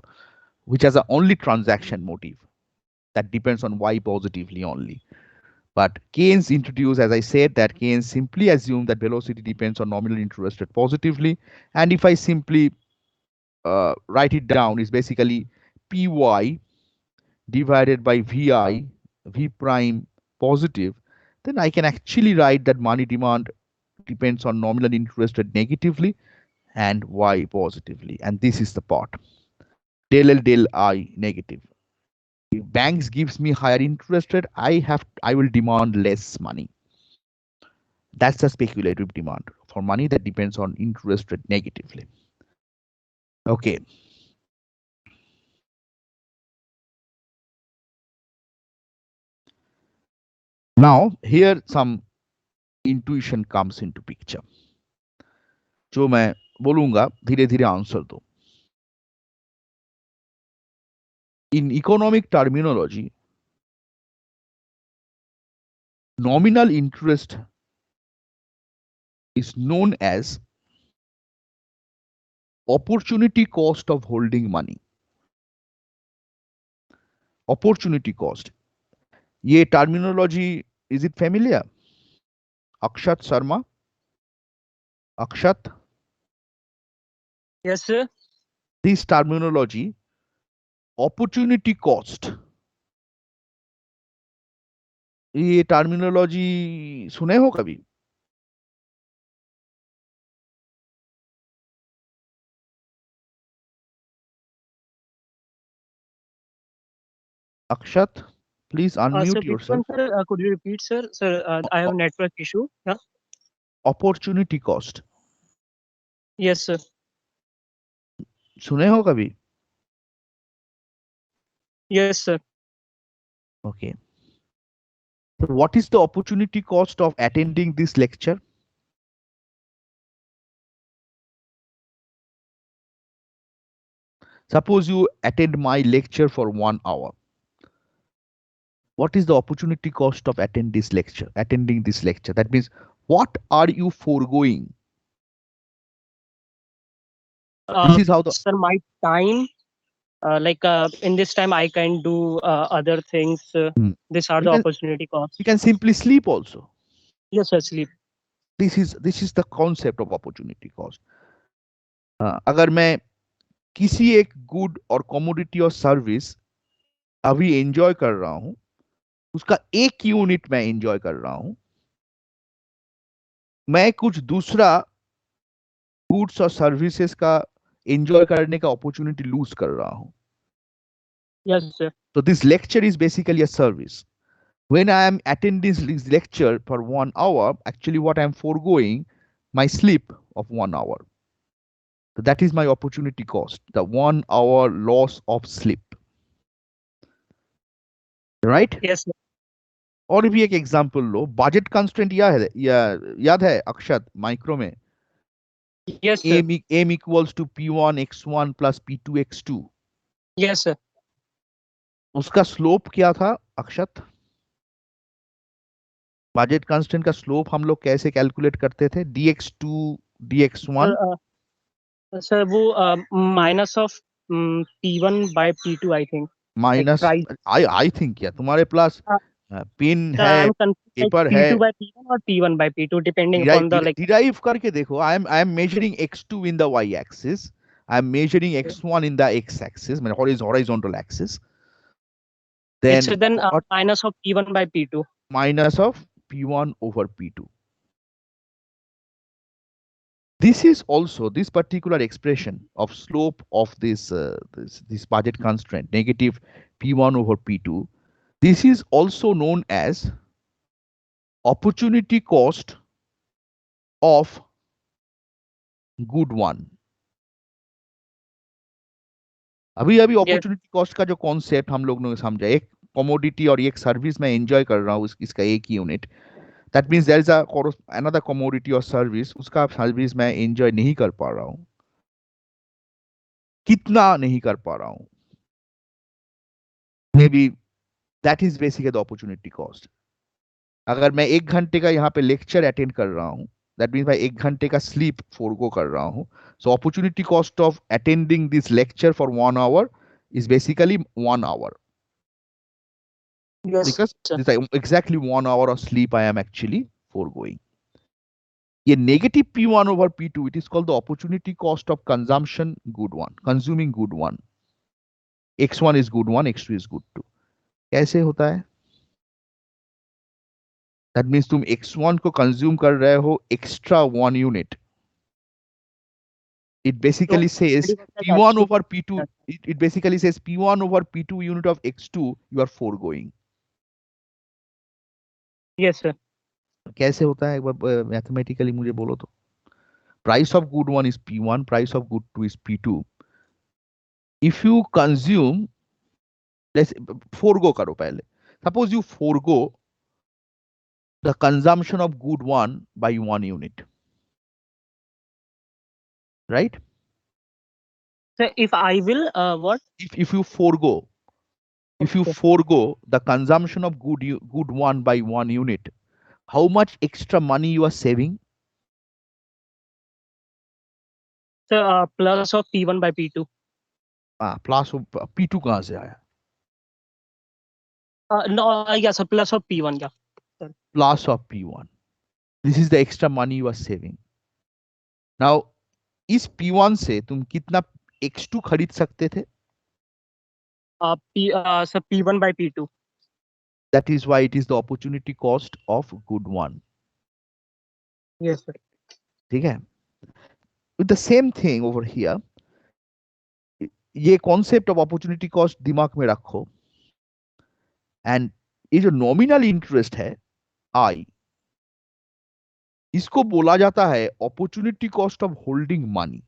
Speaker 1: which has a only transaction motive that depends on y positively only. But Keynes introduced, as I said, that Keynes simply assumed that velocity depends on nominal interest rate positively. And if I simply write it down, is basically py divided by vi, v prime positive, then I can actually write that money demand depends on nominal interest rate negatively and y positively. And this is the part. Del L del I negative. If banks gives me higher interest rate, I will demand less money. That's the speculative demand for money that depends on interest rate negatively. Okay. Now here some intuition comes into picture. जो मैं बोलूंगा धीरे धीरे answer दो. In economic terminology, nominal interest is known as opportunity cost of holding money. Opportunity cost. ये terminology, is it familiar? Akshat Sharma? Akshat?
Speaker 11: Yes, sir.
Speaker 1: This terminology, opportunity cost. ये terminology सुने हो कभी? Akshat, please
Speaker 11: Sir,
Speaker 1: unmute
Speaker 11: which
Speaker 1: yourself.
Speaker 11: one, sir? Could you repeat, sir? Sir, I have a network issue. Yeah.
Speaker 1: Opportunity cost.
Speaker 11: Yes, sir.
Speaker 1: सुने हो कभी?
Speaker 11: Yes, sir.
Speaker 1: Okay. So what is the opportunity cost of attending this lecture? Suppose you attend my lecture for 1 hour. What is the opportunity cost of attending this lecture? That means what are you foregoing? This is how the
Speaker 11: Sir, my time. In this time, I can do other things. These are
Speaker 1: you
Speaker 11: the
Speaker 1: can
Speaker 11: opportunity costs.
Speaker 1: you can simply sleep also.
Speaker 11: Yes, sir. Sleep.
Speaker 1: This is the concept of opportunity cost. अगर मैं किसी एक good और commodity और service अभी enjoy कर रहा हूं, उसका एक यूनिट मैं एंजॉय कर रहा हूं, मैं कुछ दूसरा गुड्स और सर्विसेज का एंजॉय करने का अपॉर्चुनिटी लूज कर रहा हूं.
Speaker 11: Yes, sir.
Speaker 1: So this lecture is basically a service. When I am attending this lecture for 1 hour, actually what I am foregoing my sleep of 1 hour. So that is my opportunity cost, the 1 hour loss of sleep. Right?
Speaker 11: Yes, sir.
Speaker 1: और भी एक example लो. Budget constraint याद है अक्षत micro में?
Speaker 11: Yes, sir.
Speaker 1: m equals to p1 x1 plus p2 x2.
Speaker 11: Yes, sir.
Speaker 1: उसका slope क्या था अक्षत? Budget constant का स्लोप हम लोग कैसे कैलकुलेट करते थे? dx2 dx1.
Speaker 11: Sir, वो minus of P1 by P2, I think.
Speaker 1: Minus I think क्या तुम्हारे पास पेन
Speaker 11: Sir,
Speaker 1: है,
Speaker 11: I'm confused, like
Speaker 1: पेपर है?
Speaker 11: P2 by P1 or P1 by P2, depending upon the like.
Speaker 1: Derive करके देखो. I am measuring x2 in the y axis. I am measuring x1 in the x axis, horizontal axis. Then
Speaker 11: It's then minus of P1 by P2.
Speaker 1: Minus of p1 over p2. This is also this particular expression of slope of this budget constraint, negative P1 over P2. This is also known as opportunity cost of good one. अभी अभी
Speaker 11: Yes.
Speaker 1: Opportunity cost का जो concept हम लोग ने समझा, एक commodity और एक सर्विस में एंजॉय कर रहा हूँ इसका एक unit, that means there is another commodity और सर्विस, उसका सर्विस मैं एंजॉय नहीं कर पा रहा हूँ, कितना नहीं कर पा रहा हूँ, may be that is basically the opportunity cost. अगर मैं 1 घंटे का यहाँ पे लेक्चर अटेंड कर रहा हूँ, दैट मीन्स मैं 1 घंटे का स्लीप फोरगो कर रहा हूँ. So opportunity cost of attending this lecture for 1 hour is basically 1 hour.
Speaker 11: Yes,
Speaker 1: Because
Speaker 11: sir.
Speaker 1: this is exactly 1 hour of sleep I am actually foregoing. A negative P1 over P2, it is called the opportunity cost of consumption good one, consuming good one. X1 is good one, X2 is good two. कैसे होता है? That means तुम X1 को consume कर रहे हो extra 1 unit. It basically says P1 over P2. It basically says P1 over P2 unit of X2 you are foregoing.
Speaker 11: Yes, sir.
Speaker 1: कैसे होता है एक बार मैथमेटिकली मुझे बोलो तो. Price of good one is P1, price of good two is P2. If you consume, let's forego karo pehle. Suppose you forego the consumption of good one by 1 unit, right?
Speaker 11: So if I will, what?
Speaker 1: If you forego, if you forego the consumption of good one by 1 unit, how much extra money you are saving?
Speaker 11: So plus of P1 by P2.
Speaker 1: Plus of P2 कहाँ से आया?
Speaker 11: No, yes, a plus of P1, yeah. Sorry.
Speaker 1: Plus of P1. This is the extra money you are saving. Now, इस P1 से तुम कितना X2 खरीद सकते थे?
Speaker 11: So P1 by P2.
Speaker 1: That is why it is the opportunity cost of good one.
Speaker 11: Yes, sir.
Speaker 1: ठीक है? With the same thing over here, ये concept of opportunity cost दिमाग में रखो, and ये जो nominal interest है I, इसको बोला जाता है opportunity cost of holding money.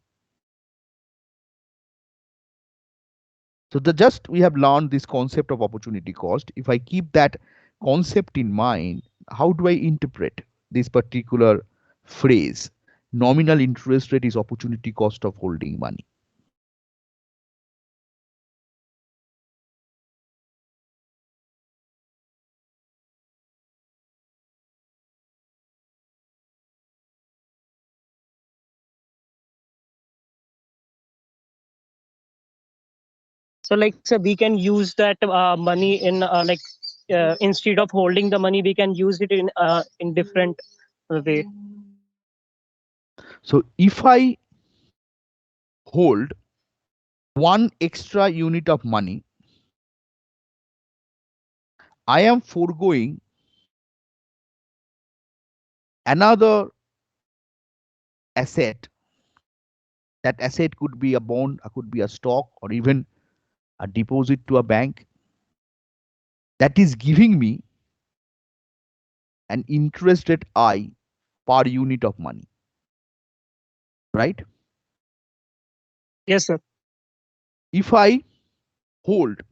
Speaker 1: So just we have learned this concept of opportunity cost. If I keep that concept in mind, how do I interpret this particular phrase? Nominal interest rate is opportunity cost of holding money.
Speaker 11: So like, so we can use that money in instead of holding the money, we can use it in different way.
Speaker 1: So if I hold 1 extra unit of money, I am foregoing another asset. That asset could be a bond, could be a stock, or even a deposit to a bank. That is giving me an interest rate I per unit of money. Right?
Speaker 11: Yes, sir.
Speaker 1: If I hold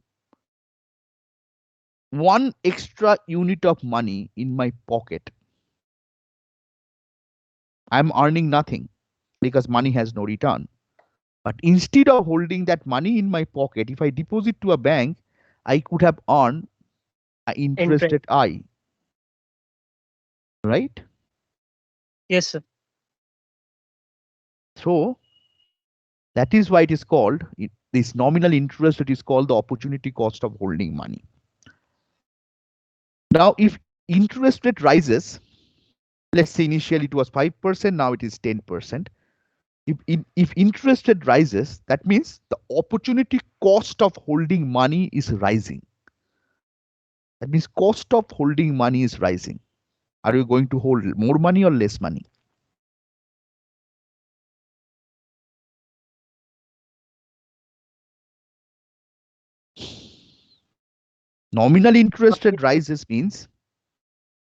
Speaker 1: 1 extra unit of money in my pocket, I'm earning nothing because money has no return. But instead of holding that money in my pocket, if I deposit to a bank, I could have earned an interest rate I. Right?
Speaker 11: Yes, sir.
Speaker 1: So that is why it is called, this nominal interest rate is called the opportunity cost of holding money. Now, if interest rate rises, let's say initially it was 5%, now it is 10%. If interest rate rises, that means the opportunity cost of holding money is rising. That means cost of holding money is rising. Are you going to hold more money or less money? Nominal interest rate rises means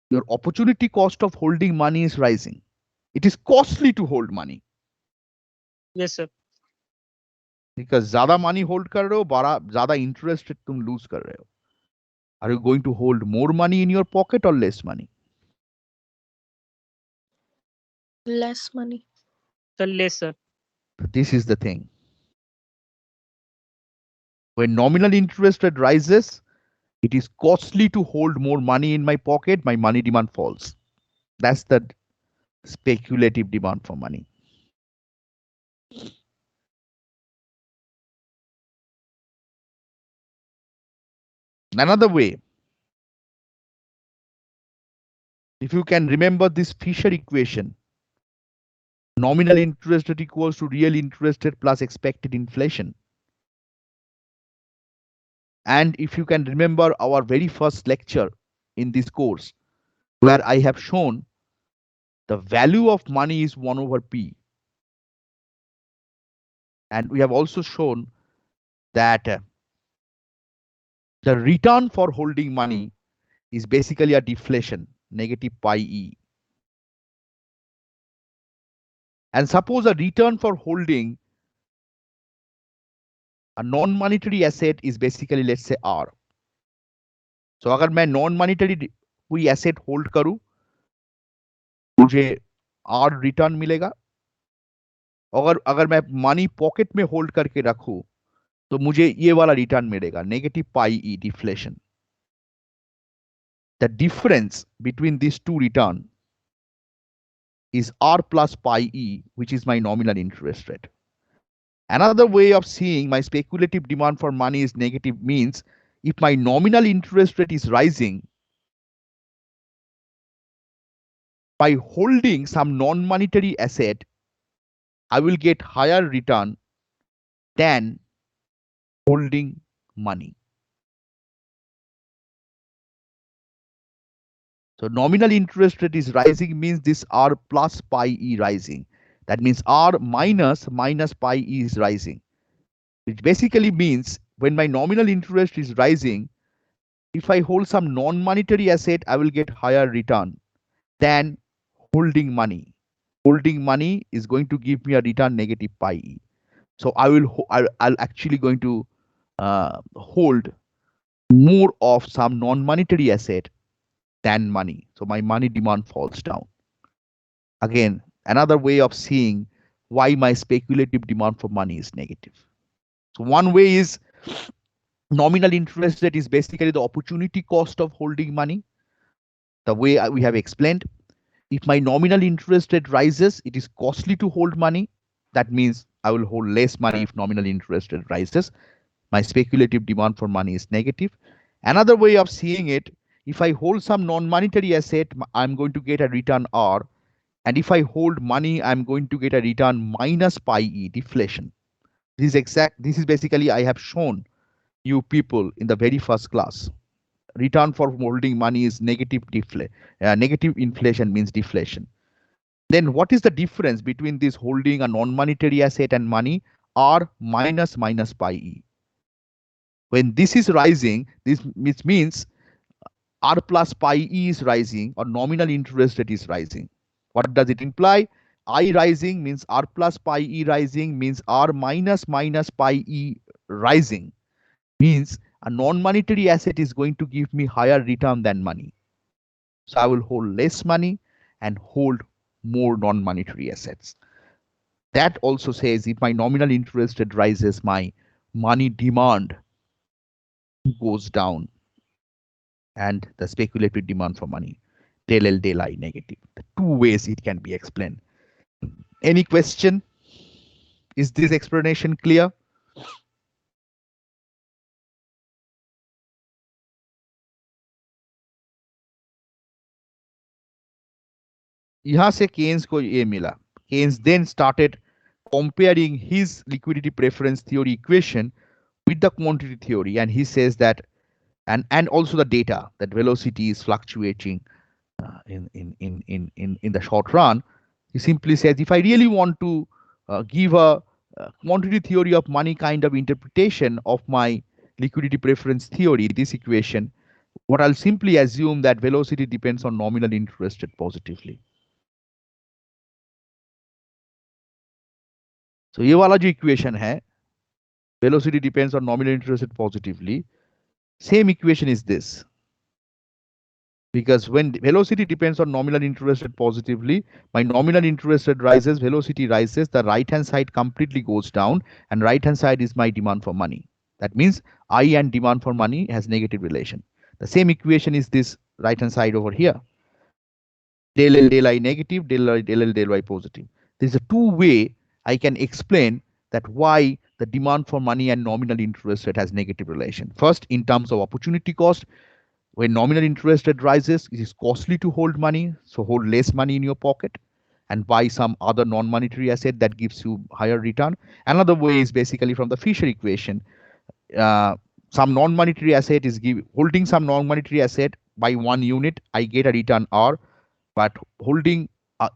Speaker 1: your opportunity cost of holding money is rising. It is costly to hold money.
Speaker 11: Yes, sir.
Speaker 1: Because ज़्यादा money hold कर रहे हो, ज़्यादा interest rate तुम lose कर रहे हो. Are you going to hold more money in your pocket or less money?
Speaker 10: Less money.
Speaker 11: So less, sir.
Speaker 1: This is the thing. When nominal interest rate rises, it is costly to hold more money in my pocket, my money demand falls. That's the speculative demand for money. Another way, if you can remember this Fisher equation, nominal interest rate equals to real interest rate plus expected inflation. And if you can remember our very first lecture in this course, where I have shown the value of money is 1 over P. And we have also shown that the return for holding money is basically a deflation, negative pi E. And suppose a return for holding a non-monetary asset is basically, let's say, R. So अगर मैं non-monetary कोई asset hold करूं, मुझे R return मिलेगा. अगर मैं money pocket में hold करके रखूं, तो मुझे ये वाला return मिलेगा, negative pi E, deflation. The difference between these two return is R plus pi E, which is my nominal interest rate. Another way of seeing my speculative demand for money is negative means if my nominal interest rate is rising, by holding some non-monetary asset, I will get higher return than holding money. So nominal interest rate is rising means this R plus pi E rising. That means R minus pi E is rising. Which basically means when my nominal interest is rising, if I hold some non-monetary asset, I will get higher return than holding money. Holding money is going to give me a return negative pi E. So I'll actually going to hold more of some non-monetary asset than money. So my money demand falls down. Again, another way of seeing why my speculative demand for money is negative. So one way is nominal interest rate is basically the opportunity cost of holding money. The way we have explained, if my nominal interest rate rises, it is costly to hold money. That means I will hold less money if nominal interest rate rises. My speculative demand for money is negative. Another way of seeing it, if I hold some non-monetary asset, I'm going to get a return R. And if I hold money, I'm going to get a return minus pi E, deflation. This is basically I have shown you people in the very first class. Return for holding money is negative inflation means deflation. Then what is the difference between this holding a non-monetary asset and money? R minus pi E. When this is rising, this means R plus pi E is rising or nominal interest rate is rising. What does it imply? I rising means R plus pi E rising means R minus pi E rising. Means a non-monetary asset is going to give me higher return than money. So I will hold less money and hold more non-monetary assets. That also says if my nominal interest rate rises, my money demand goes down and the speculative demand for money, del L del I negative. The two ways it can be explained. Any question? Is this explanation clear? यहाँ से Keynes को ये मिला. Keynes then started comparing his liquidity preference theory equation with the quantity theory, and he says that, and also the data that velocity is fluctuating in the short run. He simply says if I really want to give a quantity theory of money kind of interpretation of my liquidity preference theory, this equation, what I'll simply assume that velocity depends on nominal interest rate positively. So ये वाला जो equation है, velocity depends on nominal interest rate positively. Same equation is this. Because when velocity depends on nominal interest rate positively, my nominal interest rate rises, velocity rises, the right hand side completely goes down, and right hand side is my demand for money. That means I and demand for money has negative relation. The same equation is this right hand side over here. Del L del I negative, del L del Y positive. There's a two-way I can explain that why the demand for money and nominal interest rate has negative relation. First, in terms of opportunity cost, when nominal interest rate rises, it is costly to hold money, so hold less money in your pocket and buy some other non-monetary asset that gives you higher return. Another way is basically from the Fisher equation. Some non-monetary asset is holding some non-monetary asset by 1 unit, I get a return R, but holding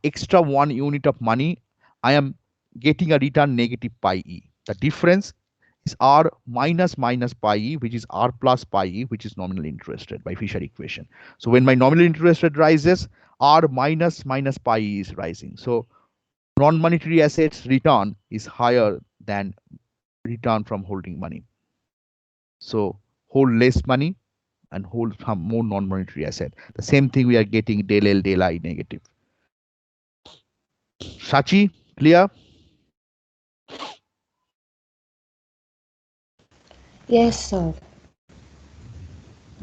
Speaker 1: extra 1 unit of money, I am getting a return negative pi e. The difference is R minus pi e, which is R plus pi e, which is nominal interest rate by Fisher equation. So when my nominal interest rate rises, R minus pi e is rising. So non-monetary assets return is higher than return from holding money. So hold less money and hold some more non-monetary asset. The same thing we are getting del L del I negative. Sachi, clear?
Speaker 10: Yes, sir.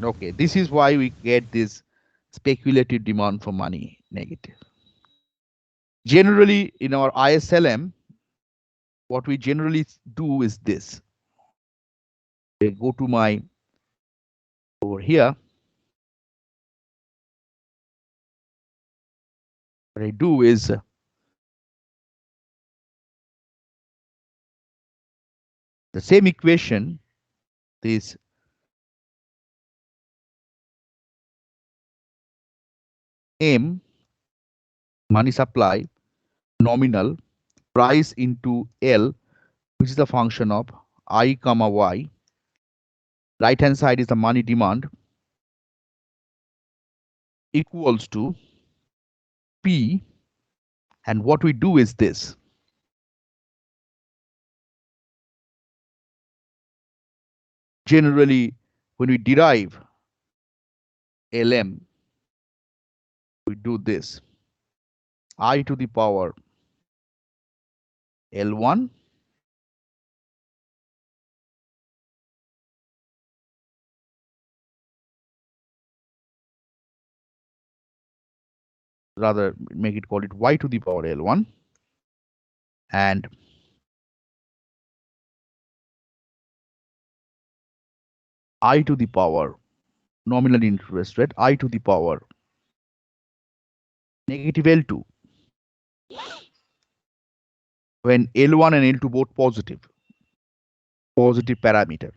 Speaker 1: Okay, this is why we get this speculative demand for money negative. Generally, in our ISLM, what we generally do is this. I go to my over here. What I do is the same equation, this M, money supply, nominal, price into L, which is the function of I comma Y. Right hand side is the money demand, equals to P, and what we do is this. Generally, when we derive LM, we do this. I to the power L1 rather make it call it Y to the power L1 and I to the power nominal interest rate I to the power negative L2 when L1 and L2 both positive parameter.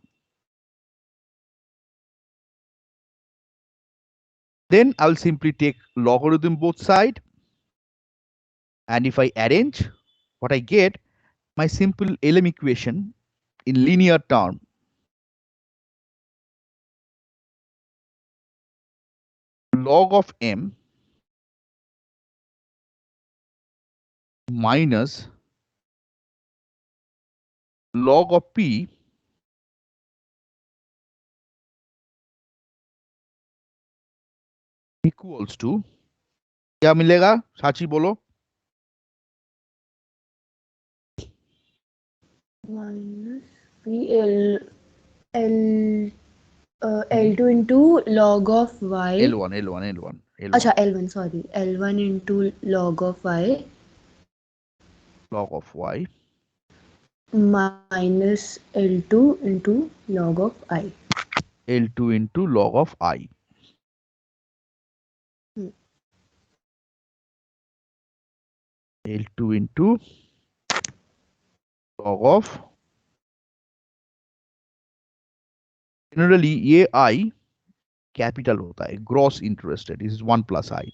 Speaker 1: Then I'll simply take logarithm both side, and if I arrange, what I get, my simple LM equation in linear term. Log of M minus log of P equals to क्या मिलेगा साची बोलो
Speaker 10: Minus L L2 into log of y.
Speaker 1: L1.
Speaker 10: अच्छा L1 sorry L1 into log of y.
Speaker 1: Log of y
Speaker 10: Minus L2 into log of I.
Speaker 1: L2 into log of I. L2 into log of generally ये I capital होता है gross interest rate. This is 1 plus I.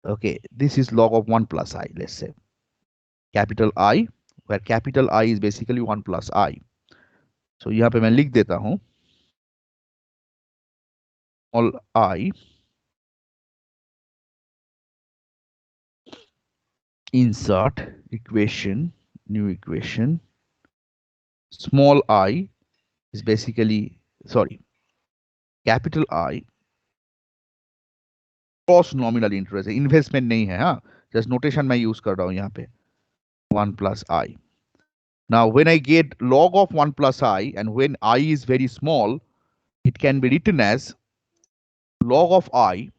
Speaker 1: Okay, this is log of 1 plus I, let's say. Capital I, where capital I is basically 1 plus I. सो यहाँ पे मैं लिख देता हूं small I insert equation, new equation. Small I is basically, sorry, capital I cross nominal interest है, investment नहीं है, हाँ, जस्ट नोटेशन मैं यूज कर रहा हूं यहाँ पे 1 plus I. Now when I get log of 1 plus I and when I is very small, it can be written as log of I,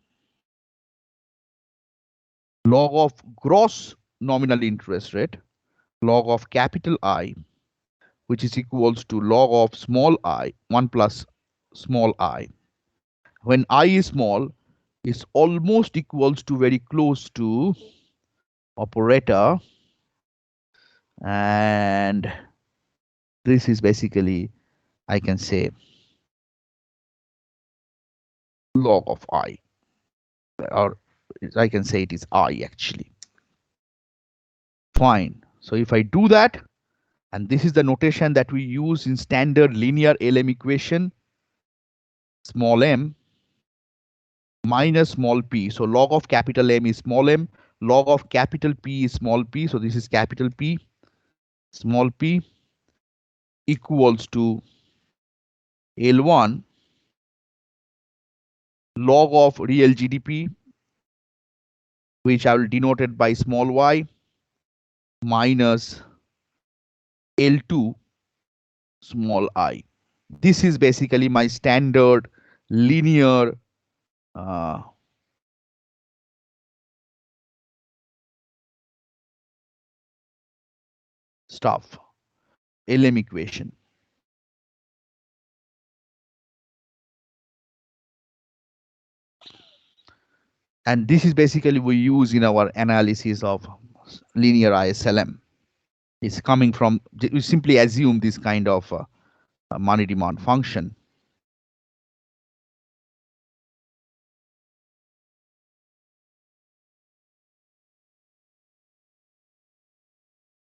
Speaker 1: log of gross nominal interest rate, log of capital I, which is equals to log of small I, 1 plus small I. When I is small, is almost equals to very close to operator, and this is basically, I can say, log of I, or I can say it is I actually. Fine. So if I do that, and this is the notation that we use in standard linear LM equation, small m minus small p. So log of capital M is small m, log of capital P is small p. So this is capital P, small p, equals to L1 log of real GDP, which I will denote it by small y, minus L2 small I. This is basically my standard linear stuff, LM equation. And this is basically we use in our analysis of linear ISLM. It's coming from, we simply assume this kind of money demand function.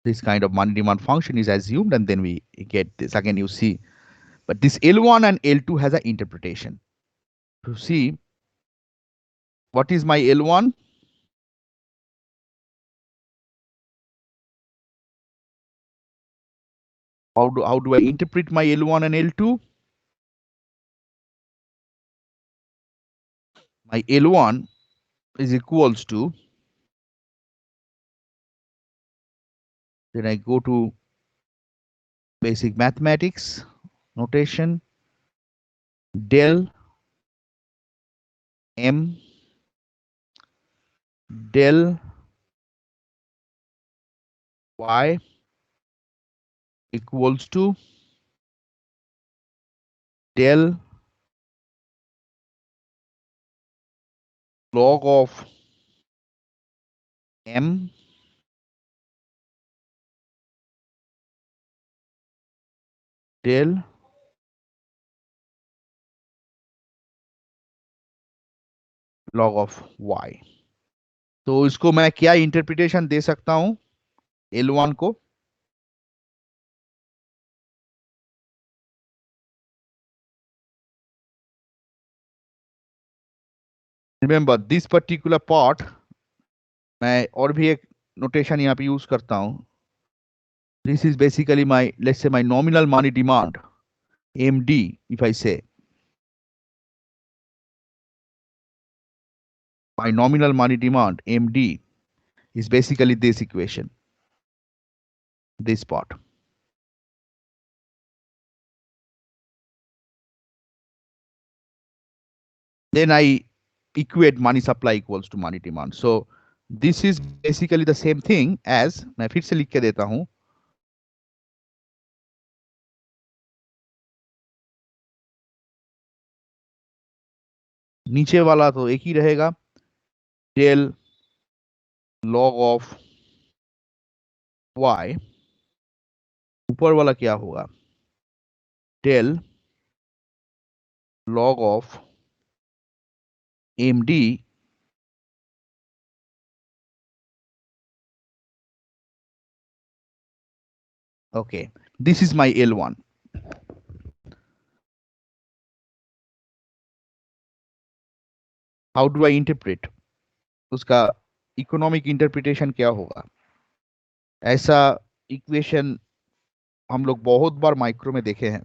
Speaker 1: This kind of money demand function is assumed, and then we get this. Again, you see, but this L1 and L2 has an interpretation. To see what is my L1, how do I interpret my L1 and L2? My L1 is equals to, then I go to basic mathematics notation, del M del Y equals to del log of M del log of Y. तो इसको मैं क्या interpretation दे सकता हूं L1 को? Remember this particular part, मैं और भी एक नोटेशन यहाँ पे यूज करता हूं. This is basically my, let's say, my nominal money demand, MD, if I say. My nominal money demand, MD, is basically this equation, this part. Then I equate money supply equals to money demand. So this is basically the same thing as, मैं फिर से लिख के देता हूं, नीचे वाला तो एक ही रहेगा, del log of y, ऊपर वाला क्या होगा, del log of MD okay, this is my L1. How do I interpret, उसका इकोनॉमिक इंटरप्रिटेशन क्या होगा? ऐसा इक्वेशन हम लोग बहुत बार माइक्रो में देखे हैं।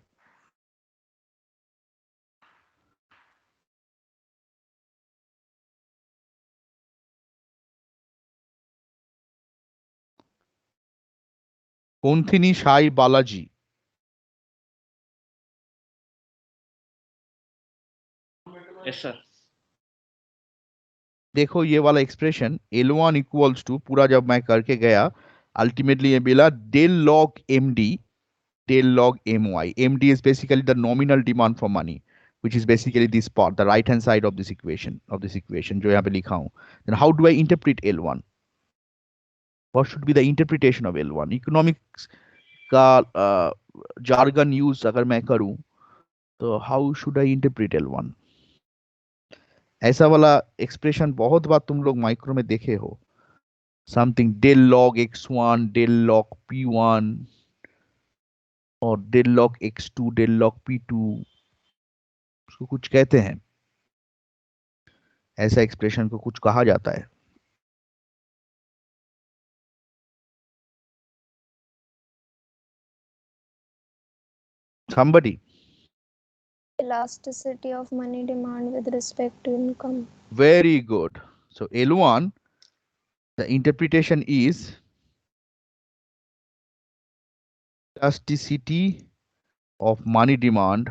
Speaker 1: कोंथिनी साई बालाजी,
Speaker 6: Yes, sir.
Speaker 1: देखो ये वाला एक्सप्रेशन L1 इक्वल्स टू, पूरा जब मैं करके गया अल्टीमेटली ये मिला del log M D del log M Y. MD is basically the nominal demand for money, which is basically this part, the right hand side of this equation जो यहाँ पे लिखा हूँ. Then how do I interpret L1? What should be the interpretation of L1? Economics का jargon use अगर मैं करूँ तो how should I interpret L1? ऐसा वाला एक्सप्रेशन बहुत बार तुम लोग माइक्रो में देखे हो. Something del log x1 del log p1 और del log x2 del log p2, उसको कुछ कहते हैं. ऐसा एक्सप्रेशन को कुछ कहा जाता है. somebody.
Speaker 4: Elasticity of money demand with respect to income.
Speaker 1: Very good. So L1, the interpretation is elasticity of money demand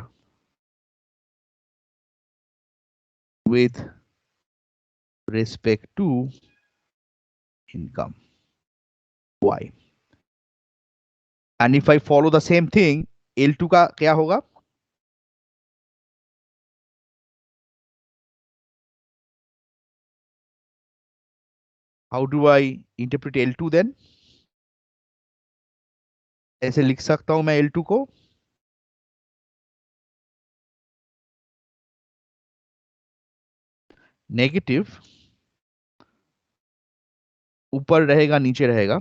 Speaker 1: with respect to income. Why? And if I follow the same thing, L2 का क्या होगा? How do I interpret L2 then? ऐसे लिख सकता हूं मैं L2 को, negative ऊपर रहेगा नीचे रहेगा,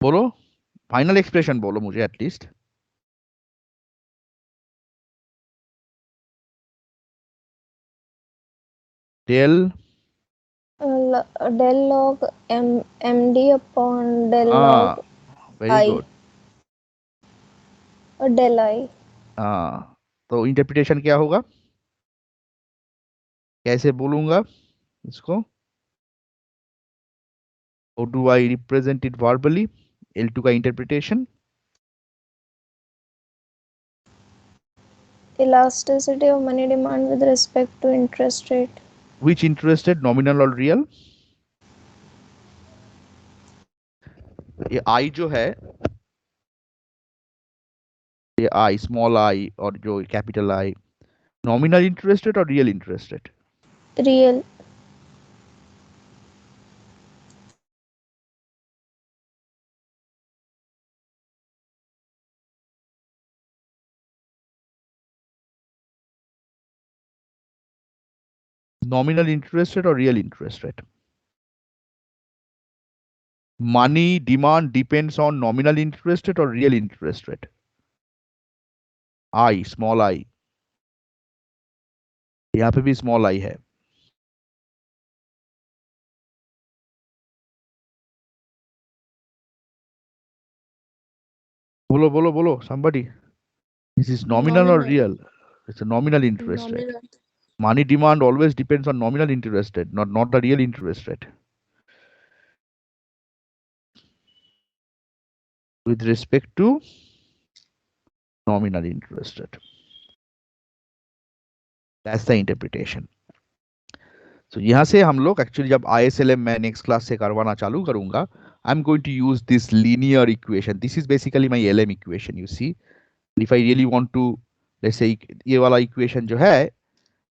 Speaker 1: बोलो फाइनल एक्सप्रेशन बोलो मुझे at least. Del
Speaker 4: Del log MD upon del log
Speaker 1: very
Speaker 4: I.
Speaker 1: Good.
Speaker 4: Del I.
Speaker 1: हाँ, तो इंटरप्रिटेशन क्या होगा? कैसे बोलूंगा इसको? How do I represent it verbally? L2 का interpretation
Speaker 4: Elasticity of money demand with respect to interest rate.
Speaker 1: which interest rate, nominal और real? ये I जो है, ये I स्मॉल I और जो capital I, nominal interest rate और real interest rate?
Speaker 4: Real.
Speaker 1: Nominal interest rate और real interest rate. Money demand depends on nominal interest rate और real interest rate. I small I, यहाँ पे भी small I है. बोलो बोलो बोलो somebody. This is nominal or real? It's a nominal interest rate.
Speaker 10: Nominal.
Speaker 1: Money demand always depends on nominal interest rate, not the real interest rate. With respect to nominal interest rate. That's the interpretation. So यहाँ से हम लोग actually जब ISLM मैं next class से करवाना चालू करूंगा, I am going to use this linear equation. This is basically my LM equation. You see, if I really want to, let's say ये वाला इक्वेशन जो है,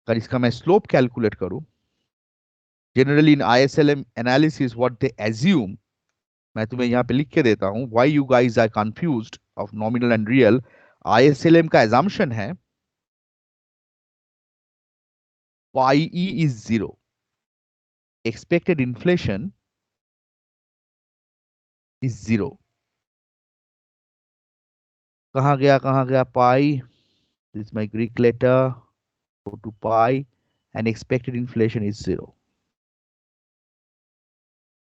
Speaker 1: अगर इसका मैं स्लोप कैलकुलेट करूं, generally in ISLM analysis what they assume, मैं तुम्हें यहाँ पे लिख के देता हूँ, why you guys are confused of nominal and real. ISLM का एजम्पशन है YE is 0. Expected inflation is 0. कहाँ गया pi? This is my Greek letter. Go to pi, and expected inflation is 0.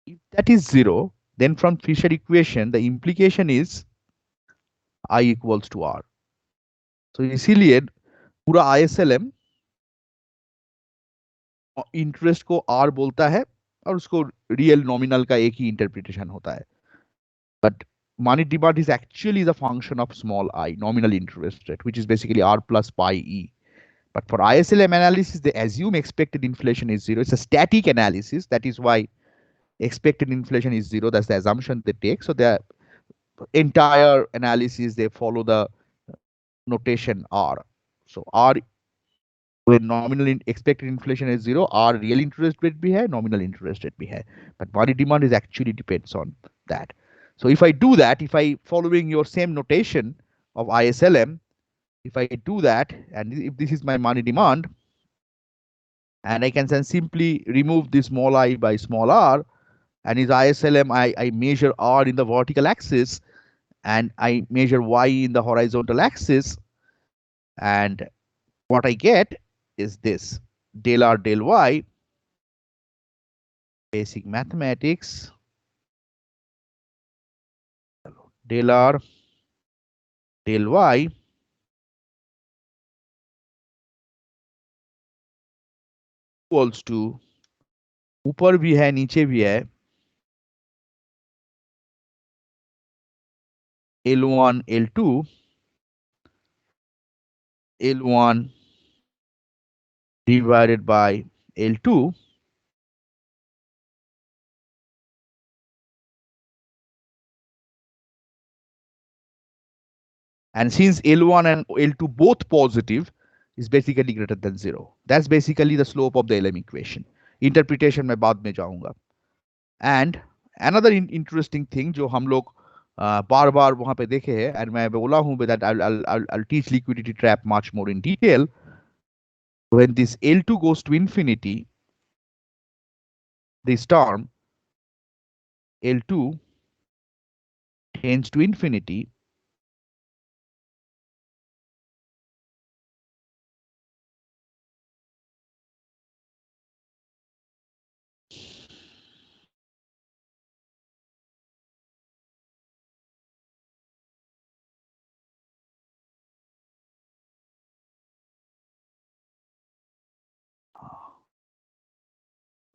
Speaker 1: If that is 0, then from Fisher equation the implication is I equals to R. So इसीलिए पूरा ISLM interest को R बोलता है और उसको real nominal का एक ही interpretation होता है. But money demand is actually the function of small I, nominal interest rate, which is basically R plus pi E. But for ISLM analysis, they assume expected inflation is 0. It's a static analysis. That is why expected inflation is 0. That's the assumption they take. So their entire analysis, they follow the notation R. So R, when nominal expected inflation is 0, R real interest rate bhi hai, nominal interest rate bhi hai. But money demand is actually depends on that. So if I do that, if I following your same notation of ISLM, if I do that, and if this is my money demand, and I can then simply remove this small I by small r, and is ISLM, I measure R in the vertical axis, and I measure Y in the horizontal axis, and what I get is this del R del Y, basic mathematics, del R del Y equals to, ऊपर भी है नीचे भी है, L1 L2 L1 divided by L2 and since L1 and L2 both positive is basically greater than 0. That's basically the slope of the LM equation. Interpretation मैं बाद में जाऊंगा. And another interesting thing जो हम लोग बार बार वहां पे देखे हैं, and मैं बोला हूं that I'll teach liquidity trap much more in detail. When this L2 goes to infinity, this term L2 tends to infinity,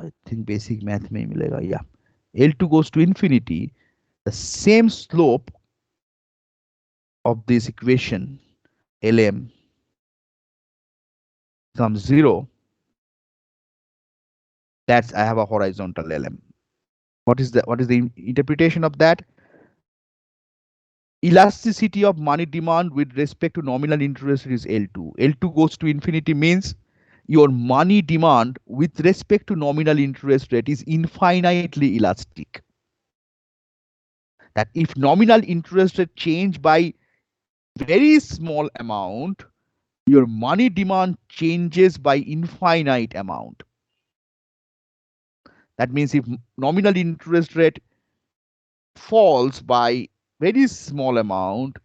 Speaker 1: I think basic math में मिलेगा. Yeah, L2 goes to infinity, the same slope of this equation LM becomes 0. That's, I have a horizontal LM. What is the interpretation of that? Elasticity of money demand with respect to nominal interest is L2. L2 goes to infinity means your money demand with respect to nominal interest rate is infinitely elastic. That if nominal interest rate change by very small amount, your money demand changes by infinite amount. That means if nominal interest rate falls by very small amount,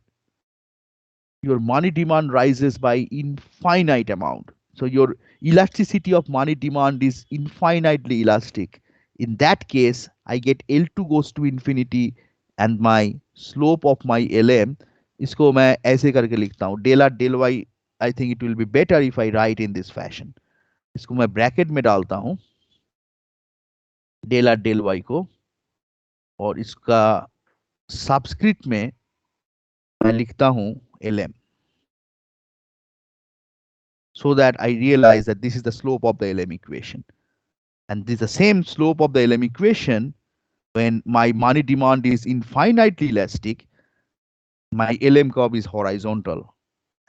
Speaker 1: your money demand rises by infinite amount. So your elasticity of money demand is infinitely elastic. In that case, I get L2 goes to infinity and my slope of my LM, इसको मैं ऐसे करके लिखता हूँ, del R del Y. I think it will be better if I write in this fashion. इसको मैं bracket में डालता हूँ del R del Y को, और इसका सबस्क्रिप्ट में मैं लिखता हूँ LM, so that I realize that this is the slope of the LM equation. And this is the same slope of the LM equation when my money demand is infinitely elastic, my LM curve is horizontal.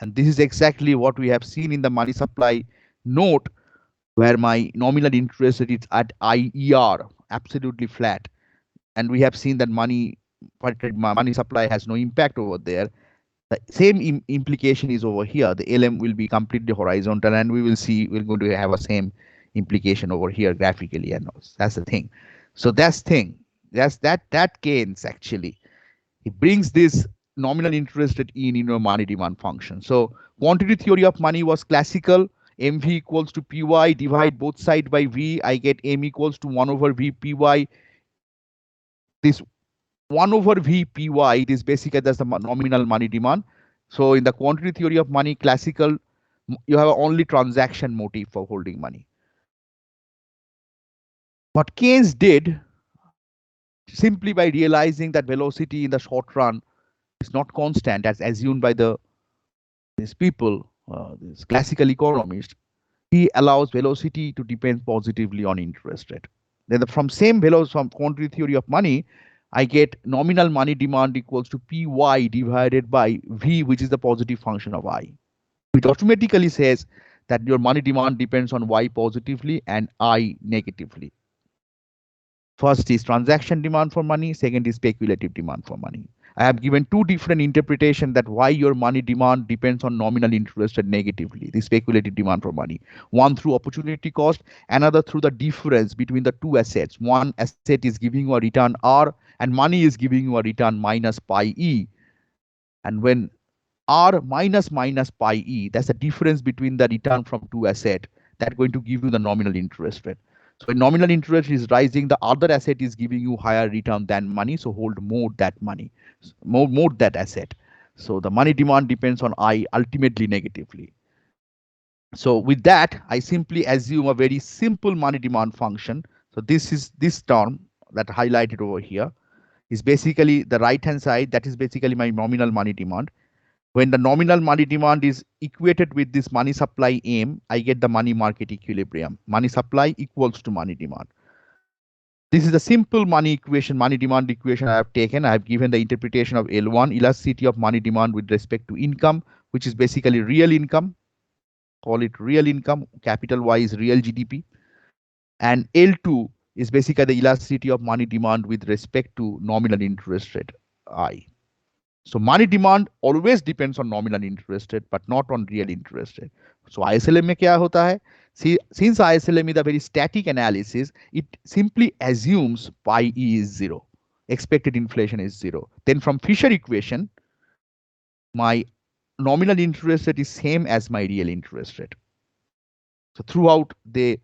Speaker 1: And this is exactly what we have seen in the money supply note, where my nominal interest rate is at IER, absolutely flat. And we have seen that money supply has no impact over there. The same implication is over here. The LM will be completely horizontal, and we will see we're going to have a same implication over here graphically, and that's the thing. So that's thing. That gains actually. It brings this nominal interest rate in your money demand function. So quantity theory of money was classical. MV equals to PY, divide both sides by V. I get M equals to 1 over V PY. This 1 over V PY, it is basically that's the nominal money demand. So in the quantity theory of money, classical, you have only transaction motive for holding money. What Keynes did, simply by realizing that velocity in the short run is not constant as assumed by these people, these classical economists, he allows velocity to depend positively on interest rate. Then from same velocity, from quantity theory of money, I get nominal money demand equals to Py divided by V, which is the positive function of I, which automatically says that your money demand depends on Y positively and I negatively. First is transaction demand for money, second is speculative demand for money. I have given two different interpretations that why your money demand depends on nominal interest rate negatively, the speculative demand for money. One through opportunity cost, another through the difference between the two assets. One asset is giving you a return R and money is giving you a return minus pi E. And when R minus pi E, that's the difference between the return from two assets, that's going to give you the nominal interest rate. So when nominal interest is rising, the other asset is giving you higher return than money. So hold more that money, more that asset. So the money demand depends on I ultimately negatively. So with that, I simply assume a very simple money demand function. So this is this term that highlighted over here is basically the right hand side. That is basically my nominal money demand. When the nominal money demand is equated with this money supply M, I get the money market equilibrium. Money supply equals to money demand. This is the simple money equation, money demand equation I have taken. I have given the interpretation of L1, elasticity of money demand with respect to income, which is basically real income. Call it real income. Capital Y is real GDP. And L2 is basically the elasticity of money demand with respect to nominal interest rate I. So money demand always depends on nominal interest rate, but not on real interest rate. So ISLM में क्या होता है? See, since ISLM is a very static analysis, it simply assumes pi E is 0. Expected inflation is 0. Then from Fisher equation, my nominal interest rate is same as my real interest rate. So throughout the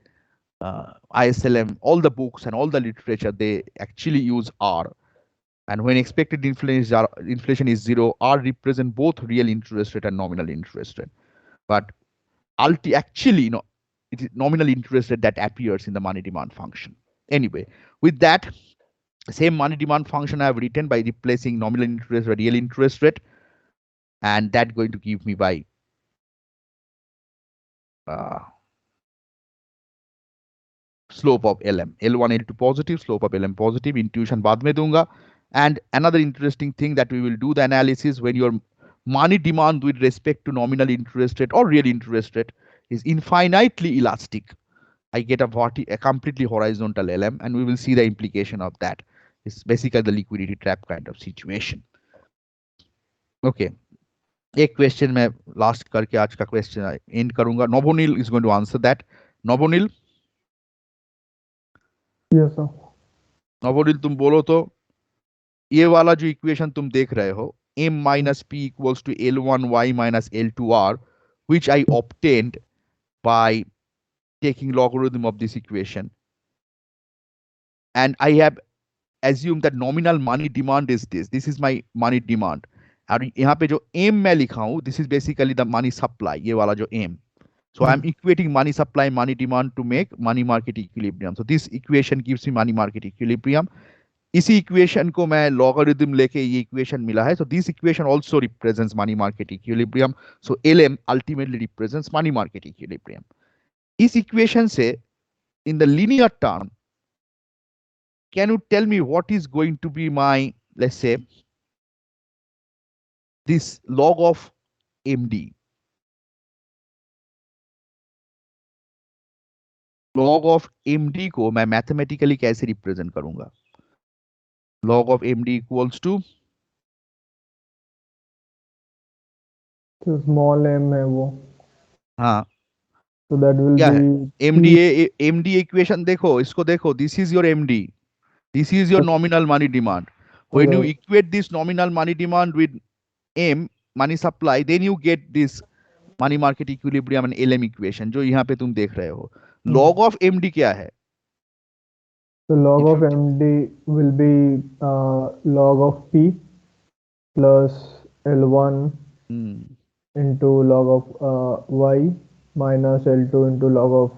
Speaker 1: ISLM, all the books and all the literature, they actually use R. And when expected inflation is 0, R represent both real interest rate and nominal interest rate. But actually, it is nominal interest rate that appears in the money demand function. Anyway, with that, same money demand function I have written by replacing nominal interest rate, real interest rate, and that's going to give me by slope of LM. L1, L2 positive, slope of LM positive, intuition बाद में दूंगा. And another interesting thing that we will do the analysis when your money demand with respect to nominal interest rate or real interest rate is infinitely elastic. I get a completely horizontal LM, and we will see the implication of that. It's basically the liquidity trap kind of situation. Okay. एक question मैं last करके आज का question and करूंगा. Nobonil is going to answer that. Nobonil?
Speaker 2: Yes, sir.
Speaker 1: Nobonil, तुम बोलो तो ये वाला जो इक्वेशन तुम देख रहे हो m minus p equals to L1y minus L2r, which I obtained by taking logarithm of this equation, and I have assumed that nominal money demand is this. This is my money demand. और यहाँ पे जो m मैं लिखा हूँ, this is basically the money supply. ये वाला जो m. So I'm equating money supply, money demand to make money market equilibrium. So this equation gives me money market equilibrium. इसी इक्वेशन को मैं लॉगरिथम लेके ये इक्वेशन मिला है. So this equation also represents money market equilibrium. So LM ultimately represents money market equilibrium. इस equation से in the linear term, can you tell me what is going to be my, let's say, this log of MD? Log of MD को मैं mathematically कैसे represent करूंगा? Log of MD equals to
Speaker 2: So small m है वो.
Speaker 1: हाँ.
Speaker 2: So that will be
Speaker 1: MD equation देखो, इसको देखो. This is your MD. This is your nominal money demand. When you equate this nominal money demand with M money supply, then you get this money market equilibrium and LM equation जो यहाँ पे तुम देख रहे हो. Log of MD क्या है?
Speaker 2: So log of MD will be log of P plus L1 into log of Y minus L2 into log of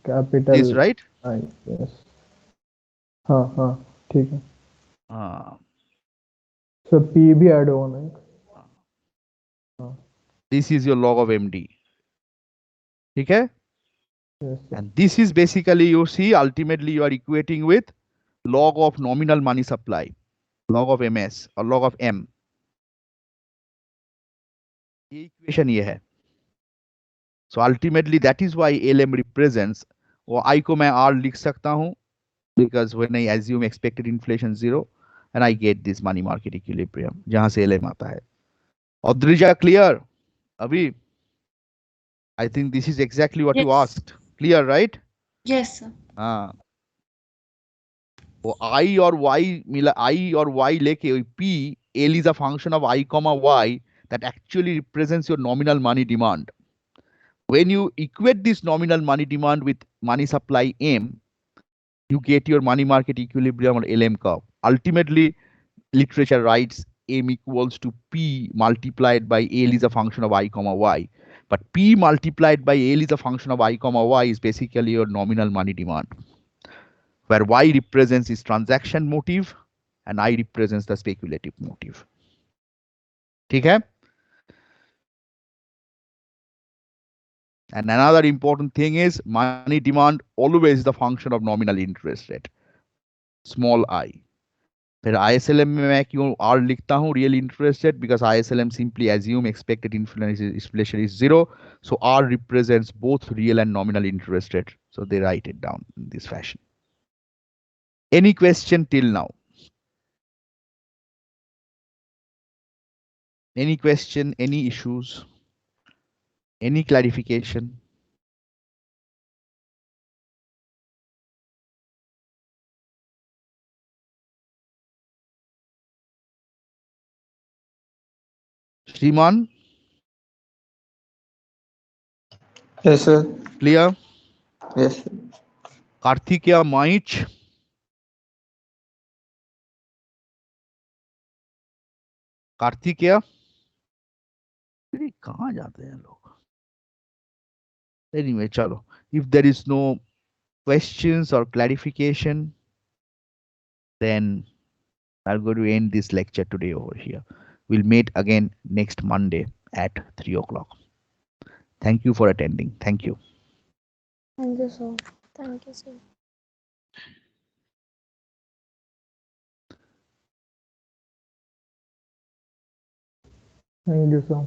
Speaker 2: capital
Speaker 1: This, right?
Speaker 2: I. Yes. हाँ ठीक है. So P भी add होना है.
Speaker 1: This is your log of MD. ठीक है?
Speaker 2: Yes, sir.
Speaker 1: And this is basically, you see, ultimately you are equating with log of nominal money supply, log of MS or log of M. ये equation ये है. So ultimately that is why LM represents, और I को मैं R लिख सकता हूँ, because when I assume expected inflation 0 and I get this money market equilibrium जहां से LM आता है. Adrija, clear? Abhi, I think this is exactly what you asked. Clear, right?
Speaker 7: Yes, sir.
Speaker 1: हाँ. वो I और Y मिला, I और Y लेके P, L is a function of I comma Y that actually represents your nominal money demand. When you equate this nominal money demand with money supply M, you get your money market equilibrium or LM curve. Ultimately, literature writes M equals to P multiplied by L is a function of I comma Y. But P multiplied by L is a function of I comma Y is basically your nominal money demand, where Y represents its transaction motive and I represents the speculative motive. ठीक है? And another important thing is money demand always is the function of nominal interest rate, small I. फिर ISLM में मैं क्यों R लिखता हूँ real interest rate, because ISLM simply assume expected inflation is 0, so R represents both real and nominal interest rate, so they write it down in this fashion. Any question till now? Any question, any issues, any clarification? Shriman?
Speaker 3: Yes, sir.
Speaker 1: Clear?
Speaker 3: Yes.
Speaker 1: Karthikeya Maich? Kartikeya? कहाँ जाते हैं लोग? Anyway, chalo. If there is no questions or clarification, then I'm going to end this lecture today over here. We'll meet again next Monday at 3 o'clock. Thank you for attending. Thank you.
Speaker 4: Thank you, sir. Thank you, sir.
Speaker 2: Thank you, sir.